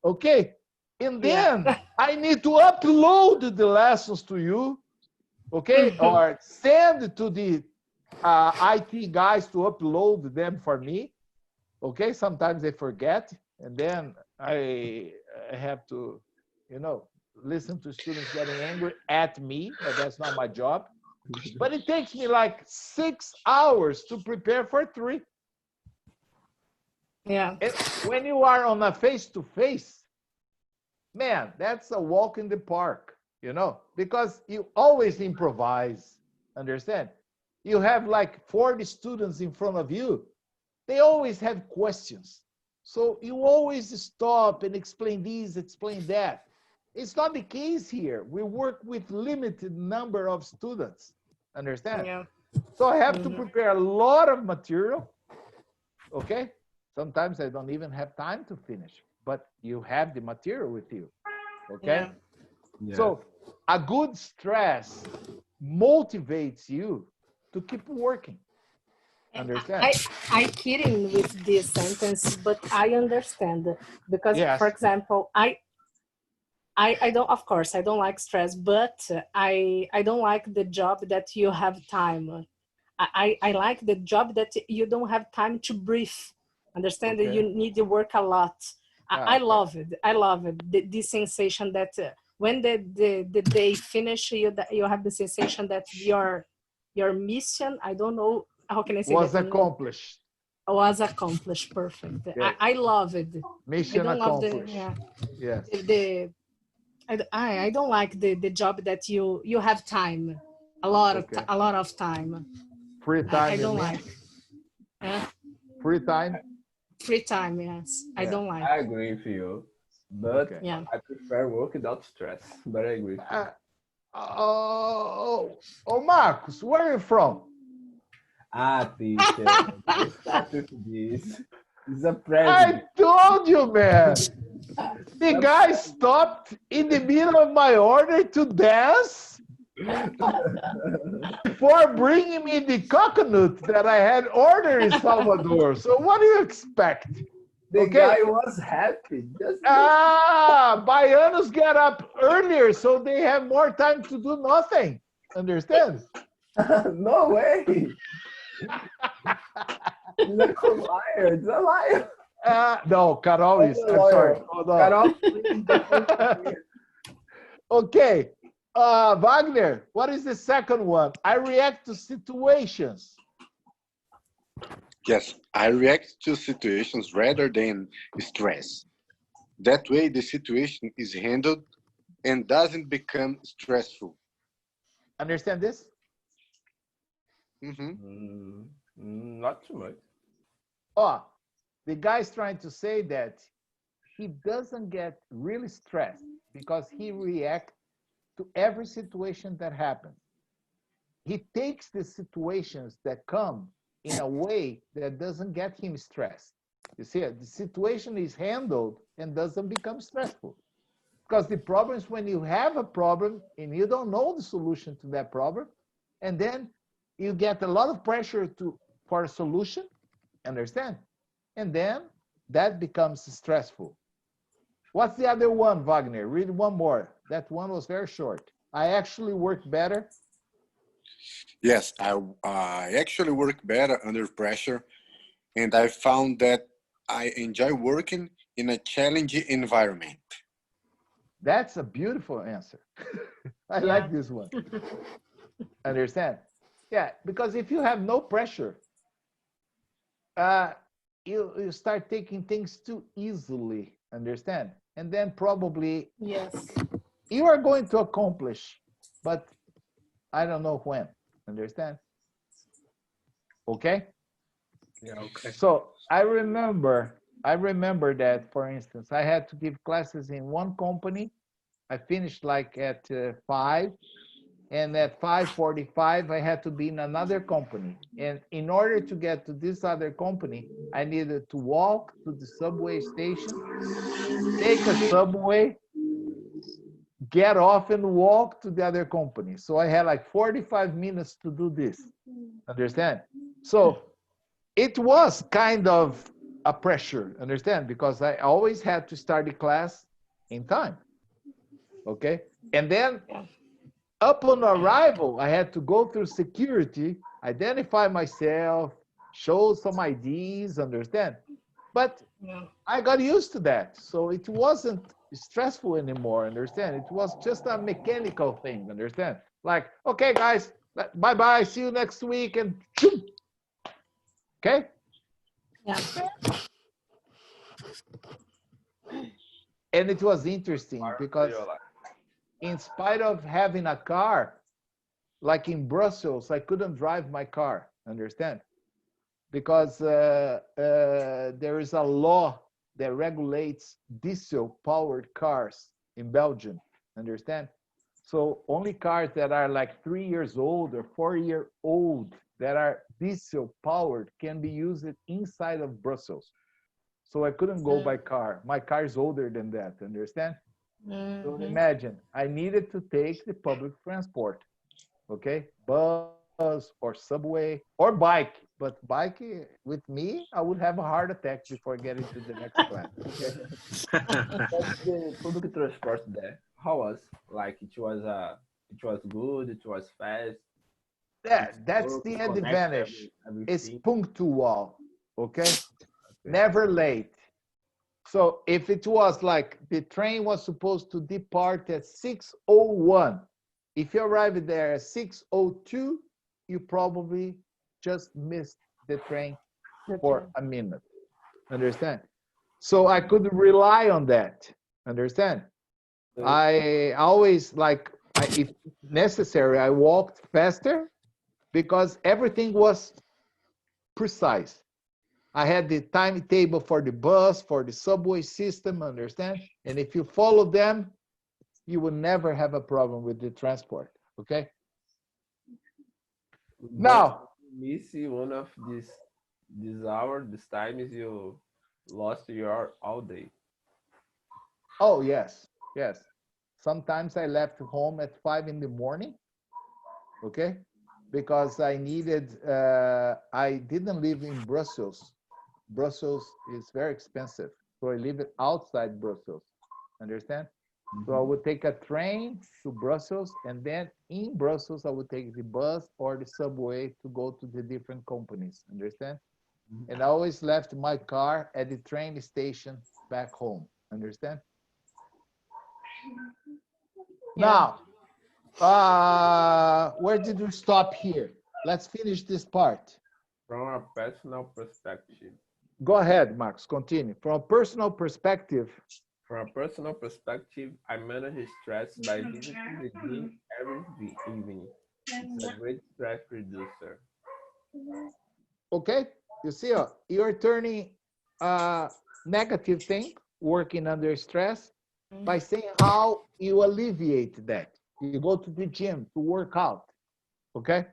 Speaker 1: Okay? And then I need to upload the lessons to you. Okay? Or send to the IT guys to upload them for me. Okay? Sometimes they forget. And then I have to, listen to students getting angry at me, but that's not my job. But it takes me like 6 hours to prepare for 3.
Speaker 2: Yeah.
Speaker 1: And when you are on a face-to-face, man, that's a walk in the park, because you always improvise, understand? You have like 40 students in front of you. They always have questions. So you always stop and explain this, explain that. It's not the case here. We work with limited number of students, understand?
Speaker 2: Yeah.
Speaker 1: So I have to prepare a lot of material, okay? Sometimes I don't even have time to finish, but you have the material with you, okay?
Speaker 5: Yeah.
Speaker 1: So a good stress motivates you to keep working, understand?
Speaker 2: I kidding with this sentence, but I understand because,
Speaker 1: Yes.
Speaker 2: for example, I don't, of course, I don't like stress, but I don't like the job that you have time. I like the job that you don't have time to breathe. Understand that you need to work a lot. I love it. I love it. The sensation that when the day finish, you have the sensation that your mission, I don't know how can I say
Speaker 1: was
Speaker 2: that?
Speaker 1: accomplished.
Speaker 2: Was accomplished. Perfect.
Speaker 1: Yes.
Speaker 2: I love it.
Speaker 1: Mission
Speaker 2: I don't
Speaker 1: accomplished.
Speaker 2: love
Speaker 1: Yes.
Speaker 2: I don't like the job that you have time, a lot of time.
Speaker 1: Free time.
Speaker 2: I don't like.
Speaker 1: Free time.
Speaker 2: Free time, yes. I don't like.
Speaker 5: I agree with you, but I prefer work without stress. But I agree with you.
Speaker 1: Oh, Marcos, where are you from?
Speaker 5: Teacher, let's start with this. It's a present.
Speaker 1: I told you, man. The guy stopped in the middle of my order to dance before bringing me the coconut that I had ordered in Salvador. So what do you expect?
Speaker 5: The guy was happy.
Speaker 1: Baianos get up earlier, so they have more time to do nothing. Understand?
Speaker 5: No way. He's a liar. It's a liar.
Speaker 1: No, Carol is. I'm sorry. Hold on. Carol, okay. Wagner, what is the second one? I react to situations.
Speaker 3: Yes, I react to situations rather than stress. That way, the situation is handled and doesn't become stressful.
Speaker 1: Understand this?
Speaker 5: Not too much.
Speaker 1: Oh, the guy's trying to say that he doesn't get really stressed because he reacts to every situation that happens. He takes the situations that come in a way that doesn't get him stressed. You see, the situation is handled and doesn't become stressful. Because the problem is when you have a problem and you don't know the solution to that problem, and then you get a lot of pressure for a solution, understand? And then that becomes stressful. What's the other one, Wagner? Read one more. That one was very short. I actually work better.
Speaker 3: Yes, I actually work better under pressure, and I found that I enjoy working in a challenging environment.
Speaker 1: That's a beautiful answer. I
Speaker 2: Yeah.
Speaker 1: like this one. Understand? Yeah, because if you have no pressure, uh, you start taking things too easily, understand? And then probably
Speaker 2: Yes.
Speaker 1: you are going to accomplish, but I don't know when, understand? Okay?
Speaker 5: Yeah, okay.
Speaker 1: So I remember that, for instance, I had to give classes in one company. I finished like at 5, and at 5:45 I had to be in another company. And in order to get to this other company, I needed to walk to the subway station, take a subway, get off and walk to the other company. So I had like 45 minutes to do this. Understand? So it was kind of a pressure, understand? Because I always had to start the class in time. Okay? And then
Speaker 2: Yeah.
Speaker 1: upon arrival, I had to go through security, identify myself, show some IDs, understand? But
Speaker 2: Yeah.
Speaker 1: I got used to that. So it wasn't stressful anymore, understand? It was just a mechanical thing, understand? Like, okay, guys, bye-bye, see you next week, and okay?
Speaker 2: Yeah.
Speaker 1: And it was interesting because in spite of having a car, like in Brussels, I couldn't drive my car, understand? Because there is a law that regulates diesel-powered cars in Belgium, understand? So only cars that are like 3 years old or 4-year old that are diesel-powered can be used inside of Brussels. So I couldn't go by car. My car is older than that, understand? So imagine, I needed to take the public transport, okay? Bus or subway or bike. But bike, with me, I would have a heart attack before getting to the next class, okay?
Speaker 5: But the public transport there, how was? Like it was good, it was fast,
Speaker 1: Yeah,
Speaker 5: it
Speaker 1: that's
Speaker 5: works,
Speaker 1: the
Speaker 5: connects
Speaker 1: advantage. It's
Speaker 5: everything.
Speaker 1: punctual, okay?
Speaker 5: Okay.
Speaker 1: Never late. So if it was like the train was supposed to depart at 6:01, if you arrived there at 6:02, you probably just missed the train for a minute. Understand? So I could rely on that. Understand? I always like, if necessary, I walked faster because everything was precise. I had the timetable for the bus, for the subway system, understand? And if you follow them, you will never have a problem with the transport, okay?
Speaker 5: But
Speaker 1: Now,
Speaker 5: miss one of this hour, this time is you lost your all day.
Speaker 1: oh, yes, yes. Sometimes I left home at 5 in the morning, okay? Because I didn't live in Brussels. Brussels is very expensive. So I live outside Brussels, understand? So I would take a train to Brussels, and then in Brussels, I would take the bus or the subway to go to the different companies, understand? And I always left my car at the train station back home, understand?
Speaker 2: Yeah.
Speaker 1: Now, where did we stop here? Let's finish this part.
Speaker 5: From a personal perspective.
Speaker 1: Go ahead, Max, continue. From a personal perspective,
Speaker 5: From a personal perspective, I manage stress by visiting the gym every evening. It's a great stress reducer.
Speaker 1: okay? You see, you're turning a negative thing, working under stress, by saying how you alleviate that. You go to the gym to work out, okay?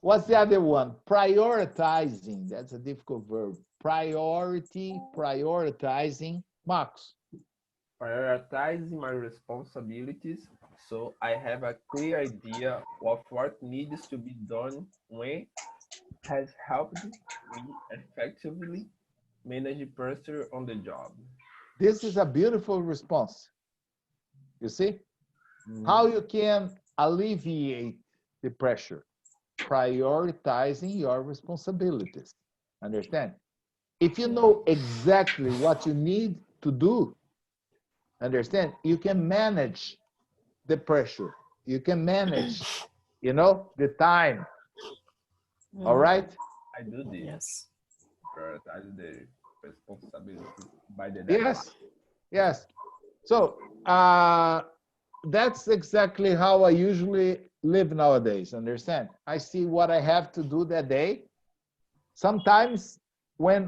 Speaker 1: What's the other one? Prioritizing. That's a difficult verb. Priority, prioritizing. Max.
Speaker 5: Prioritizing my responsibilities so I have a clear idea of what needs to be done when has helped me effectively manage pressure on the job.
Speaker 1: This is a beautiful response. You see how
Speaker 5: Mhm.
Speaker 1: you can alleviate the pressure, prioritizing your responsibilities. Understand? If you know exactly what you need to do, understand, you can manage the pressure. You can manage, the time. All
Speaker 2: Mhm.
Speaker 1: right?
Speaker 5: I do this,
Speaker 2: Yes.
Speaker 5: prioritize the responsibilities by the deadline.
Speaker 1: Yes. Yes. So that's exactly how I usually live nowadays. Understand? I see what I have to do that day. Sometimes when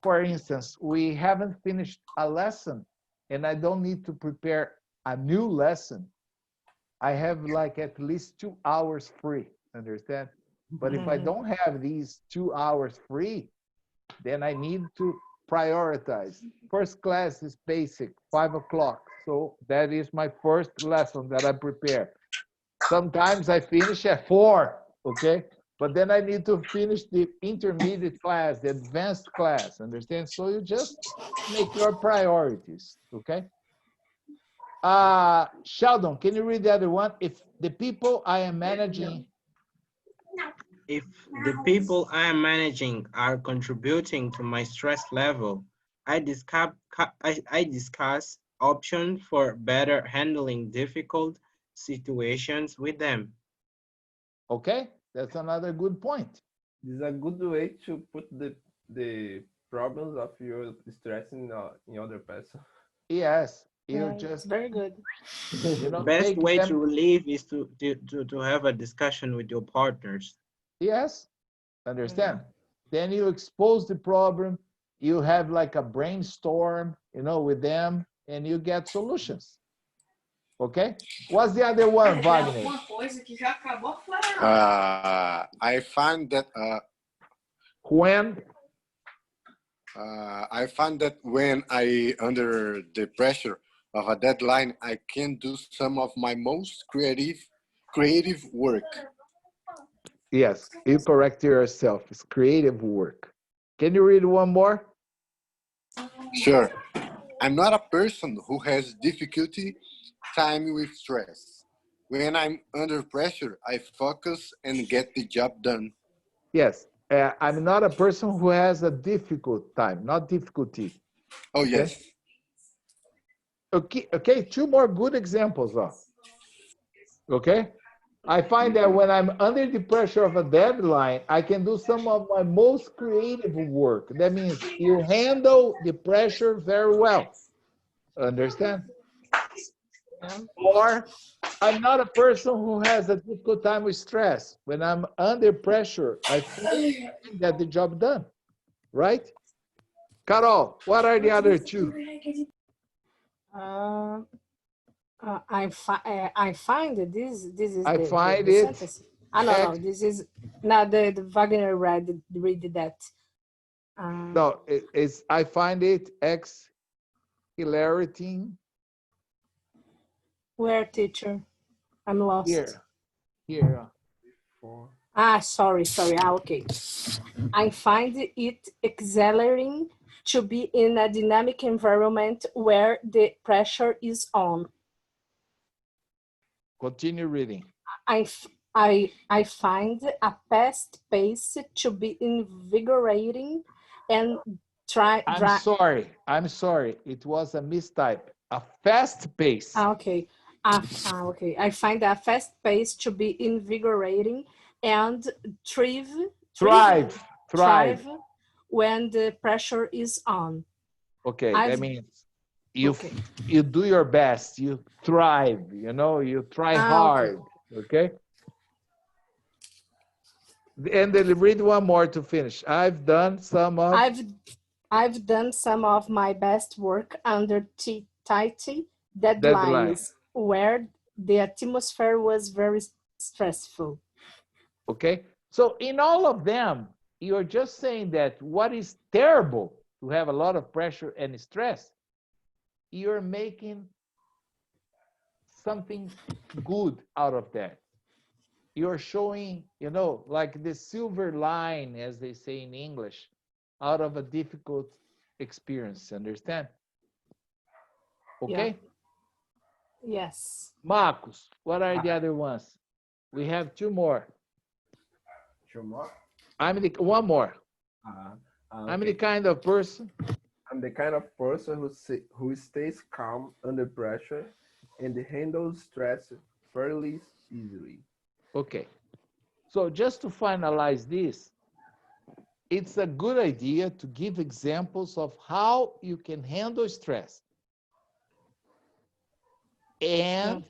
Speaker 1: for instance, we haven't finished a lesson and I don't need to prepare a new lesson, I have like at least 2 hours free. Understand? But if I
Speaker 2: Mhm.
Speaker 1: don't have these 2 hours free, then I need to prioritize. First class is basic, 5 o'clock. So that is my first lesson that I prepare. Sometimes I finish at 4, okay? But then I need to finish the intermediate class, the advanced class, understand? So you just make your priorities, okay? Sheldon, can you read the other one? If the people I am managing,
Speaker 4: If the people I am managing are contributing to my stress level, I discuss options for better handling difficult situations with them.
Speaker 1: okay? That's another good point.
Speaker 5: This is a good way to put the problems of your stress in other person.
Speaker 1: Yes, you
Speaker 2: Yeah, it's
Speaker 1: just,
Speaker 2: very good.
Speaker 4: Best
Speaker 1: take
Speaker 4: way to
Speaker 1: them.
Speaker 4: relieve is to have a discussion with your partners.
Speaker 1: Yes,
Speaker 2: Yeah.
Speaker 1: understand? Then you expose the problem, you have like a brainstorm, with them, and you get solutions. Okay? What's the other one, Wagner?
Speaker 3: I find that
Speaker 1: When,
Speaker 3: when I under the pressure of a deadline, I can do some of my most creative work.
Speaker 1: yes, you correct yourself. It's creative work. Can you read one more?
Speaker 3: Sure, I'm not a person who has difficulty time with stress. When I'm under pressure, I focus and get the job done.
Speaker 1: Yes, I'm not a person who has a difficult time, not difficulty.
Speaker 3: Oh
Speaker 1: Okay?
Speaker 3: yes.
Speaker 1: Okay, okay, two more good examples. Okay? I find that when I'm under the pressure of a deadline, I can do some of my most creative work. That means you handle the pressure very well. Understand?
Speaker 2: Yeah.
Speaker 1: Or I'm not a person who has a difficult time with stress. When I'm under pressure, I focus and get the job done. Right? Carol, what are the other two?
Speaker 2: Uh, I find that this is
Speaker 1: I find
Speaker 2: the
Speaker 1: it
Speaker 2: sentence. Ah, no, no,
Speaker 1: ex
Speaker 2: this is now the Wagner read that. Uh,
Speaker 1: no, it's I find it exhilarating
Speaker 2: where teacher? I'm lost.
Speaker 1: here. Here.
Speaker 5: For
Speaker 2: Ah, sorry. Ah, okay. I find it exhilarating to be in a dynamic environment where the pressure is on.
Speaker 1: Continue reading.
Speaker 2: I find a fast pace to be invigorating and try.
Speaker 1: I'm sorry. It was a mistype. A fast pace.
Speaker 2: Okay. Okay. I find a fast pace to be invigorating and thrive, thrive,
Speaker 1: Thrive. Thrive.
Speaker 2: thrive when the pressure is on.
Speaker 1: Okay, that
Speaker 2: I've
Speaker 1: means you
Speaker 2: okay.
Speaker 1: you do your best. You thrive. You try
Speaker 2: Okay.
Speaker 1: hard. Okay. And then read one more to finish. I've done some of
Speaker 2: I've I've done some of my best work under tight
Speaker 1: deadline.
Speaker 2: deadlines where the atmosphere was very stressful.
Speaker 1: Okay. So in all of them, you're just saying that what is terrible to have a lot of pressure and stress, you're making something good out of that. You're showing, you know, like the silver line, as they say in English, out of a difficult experience. Understand? Okay?
Speaker 2: Yeah. Yes.
Speaker 1: Marcos, what are the other ones? We have two more.
Speaker 5: Two more?
Speaker 1: One more. I'm the
Speaker 5: Okay.
Speaker 1: kind of person.
Speaker 5: I'm the kind of person who stays calm under pressure and handles stress fairly easily.
Speaker 1: Okay. So just to finalize this, it's a good idea to give examples of how you can handle stress. And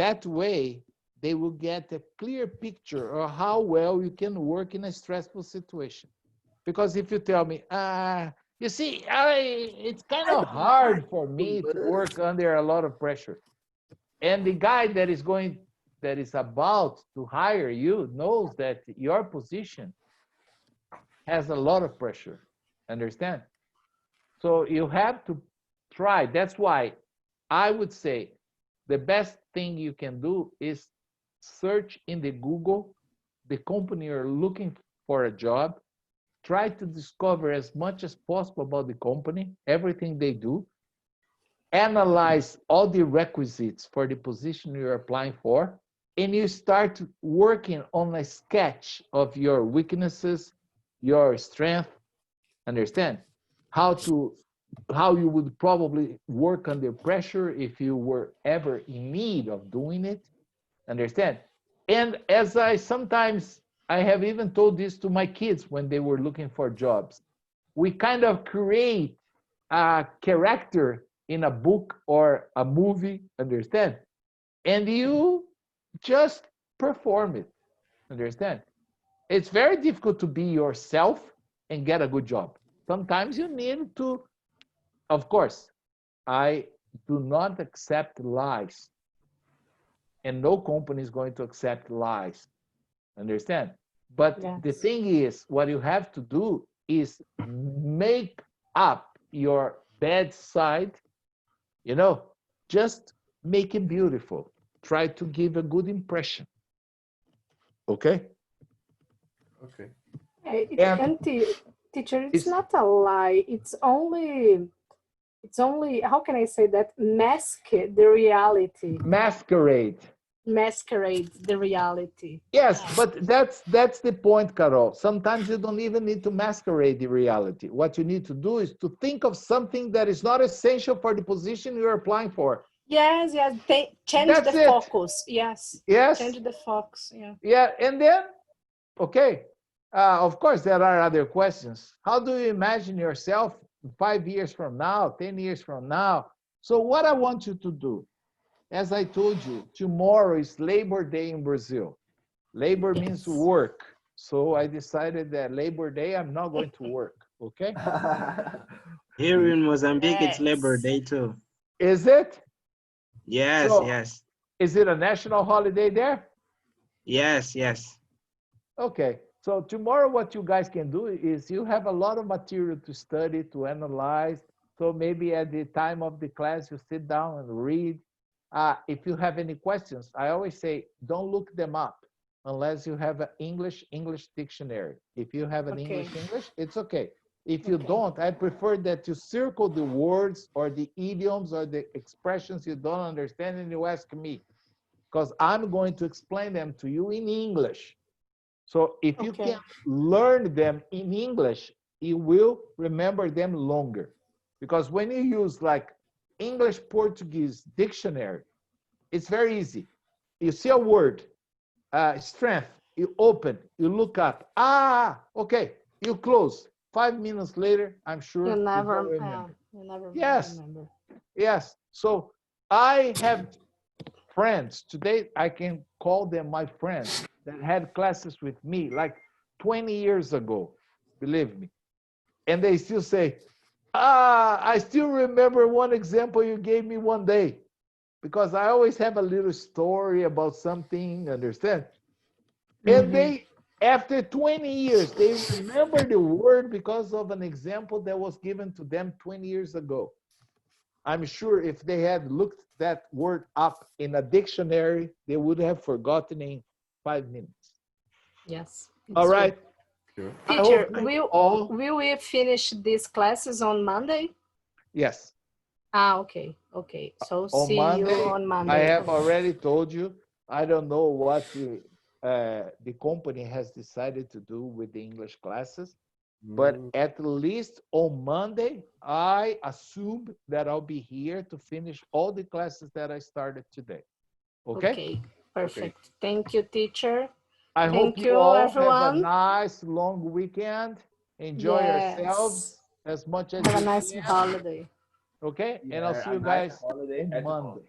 Speaker 1: that way, they will get a clear picture of how well you can work in a stressful situation. Because if you tell me, you see, it's kind of hard for me to work under a lot of pressure. And the guy that is about to hire you knows that your position has a lot of pressure. Understand? So you have to try. That's why I would say the best thing you can do is search in the Google the company you're looking for a job. Try to discover as much as possible about the company, everything they do. Analyze all the requisites for the position you're applying for, and you start working on a sketch of your weaknesses, your strength. Understand? How you would probably work under pressure if you were ever in need of doing it. Understand? And as I have even told this to my kids when they were looking for jobs, we kind of create a character in a book or a movie, understand? And you just perform it, understand? It's very difficult to be yourself and get a good job. Sometimes you need to, of course, I do not accept lies. And no company is going to accept lies. Understand? But the
Speaker 2: Yes.
Speaker 1: thing is, what you have to do is make up your bad side, you know, just make it beautiful. Try to give a good impression. Okay?
Speaker 5: Okay.
Speaker 1: And
Speaker 2: Teacher, it's not a lie. It's only, how can I say that? Mask the reality.
Speaker 1: masquerade.
Speaker 2: Masquerade the reality.
Speaker 1: Yes, but that's the point, Carol. Sometimes you don't even need to masquerade the reality. What you need to do is to think of something that is not essential for the position you're applying for.
Speaker 2: Yes, change
Speaker 1: That's
Speaker 2: the
Speaker 1: it.
Speaker 2: focus. Yes.
Speaker 1: Yes.
Speaker 2: Change the focus. Yeah.
Speaker 1: Yeah, and then, okay. Of course, there are other questions. How do you imagine yourself 5 years from now, 10 years from now? So what I want you to do, as I told you, tomorrow is Labor Day in Brazil. Labor means work. So I decided that Labor Day, I'm not going to work, okay?
Speaker 4: Here in Mozambique, it's Labor
Speaker 2: Yes.
Speaker 4: Day too.
Speaker 1: Is it?
Speaker 4: Yes,
Speaker 1: So,
Speaker 4: yes.
Speaker 1: is it a national holiday there?
Speaker 4: Yes, yes.
Speaker 1: Okay. So tomorrow what you guys can do is you have a lot of material to study, to analyze. So maybe at the time of the class, you sit down and read. If you have any questions, I always say, don't look them up unless you have an English dictionary. If you have an
Speaker 2: Okay.
Speaker 1: English, it's okay. If you
Speaker 2: Okay.
Speaker 1: don't, I prefer that you circle the words or the idioms or the expressions you don't understand and you ask me, because I'm going to explain them to you in English. So if you
Speaker 2: Okay.
Speaker 1: can learn them in English, you will remember them longer. Because when you use like English Portuguese dictionary, it's very easy. You see a word, strength, you open, you look up. Okay, you close. 5 minutes later, I'm sure
Speaker 2: You
Speaker 1: you
Speaker 2: never,
Speaker 1: don't remember.
Speaker 2: you never
Speaker 1: Yes,
Speaker 2: remember.
Speaker 1: yes. So I have friends, today I can call them my friends, that had classes with me like 20 years ago, believe me. And they still say, I still remember one example you gave me one day, because I always have a little story about something, understand? And they, after 20 years, they remember the word because of an example that was given to them 20 years ago. I'm sure if they had looked that word up in a dictionary, they would have forgotten in 5 minutes.
Speaker 2: Yes.
Speaker 1: All
Speaker 2: it's true.
Speaker 1: right.
Speaker 5: Sure.
Speaker 1: I
Speaker 2: Teacher,
Speaker 1: hope you all.
Speaker 2: will we finish these classes on Monday?
Speaker 1: Yes.
Speaker 2: Ah, okay. Okay. So
Speaker 1: On
Speaker 2: see you
Speaker 1: Monday,
Speaker 2: on
Speaker 1: I
Speaker 2: Monday.
Speaker 1: have already told you, I don't know what the company has decided to do with the English classes, but at least on Monday, I assume that I'll be here to finish all the classes that I started today. Okay?
Speaker 2: Okay. Perfect. Thank you, teacher.
Speaker 1: I hope
Speaker 2: Thank
Speaker 1: you
Speaker 2: you,
Speaker 1: all have a
Speaker 2: everyone.
Speaker 1: nice long weekend. Enjoy yourselves
Speaker 2: Yes.
Speaker 1: as much as
Speaker 2: Have a
Speaker 1: you
Speaker 2: nice
Speaker 1: can.
Speaker 2: holiday.
Speaker 1: Okay? And I'll
Speaker 5: Yeah,
Speaker 1: see
Speaker 5: a
Speaker 1: you
Speaker 5: nice
Speaker 1: guys
Speaker 5: holiday
Speaker 1: on
Speaker 5: at home.
Speaker 1: Monday.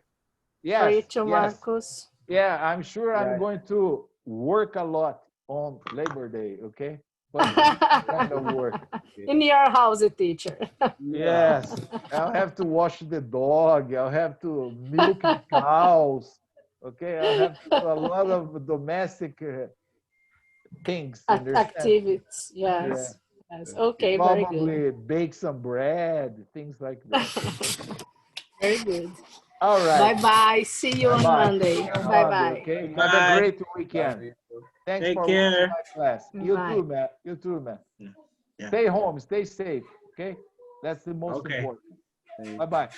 Speaker 2: For you
Speaker 1: Yes,
Speaker 2: too,
Speaker 1: yes.
Speaker 2: Marcus.
Speaker 1: Yeah, I'm sure I'm
Speaker 5: Yeah.
Speaker 1: going to work a lot on Labor Day, okay? But kind of work.
Speaker 2: In your house, teacher.
Speaker 1: Yes, I'll have to wash the dog. I'll have to milk the cows. Okay, I'll have to do a lot of domestic things. You understand?
Speaker 2: Activities.
Speaker 1: Yeah,
Speaker 2: Yes. Yes. Okay. Very good.
Speaker 1: probably bake some bread, things like that.
Speaker 2: Very good.
Speaker 1: All
Speaker 2: Bye
Speaker 1: right.
Speaker 2: bye. See you on
Speaker 1: Bye.
Speaker 2: Monday.
Speaker 1: See you on
Speaker 2: Bye
Speaker 1: Monday,
Speaker 2: bye.
Speaker 1: okay? Have a
Speaker 4: Bye.
Speaker 1: great
Speaker 5: Love
Speaker 1: weekend.
Speaker 5: you.
Speaker 1: Thanks
Speaker 4: Take
Speaker 1: for watching
Speaker 4: care.
Speaker 1: my class. You
Speaker 2: Bye.
Speaker 1: too, man. You too, man.
Speaker 4: Yeah.
Speaker 1: Stay home, stay safe, okay? That's the most
Speaker 4: Okay.
Speaker 1: important.
Speaker 5: Thank
Speaker 1: Bye-bye.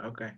Speaker 4: Okay.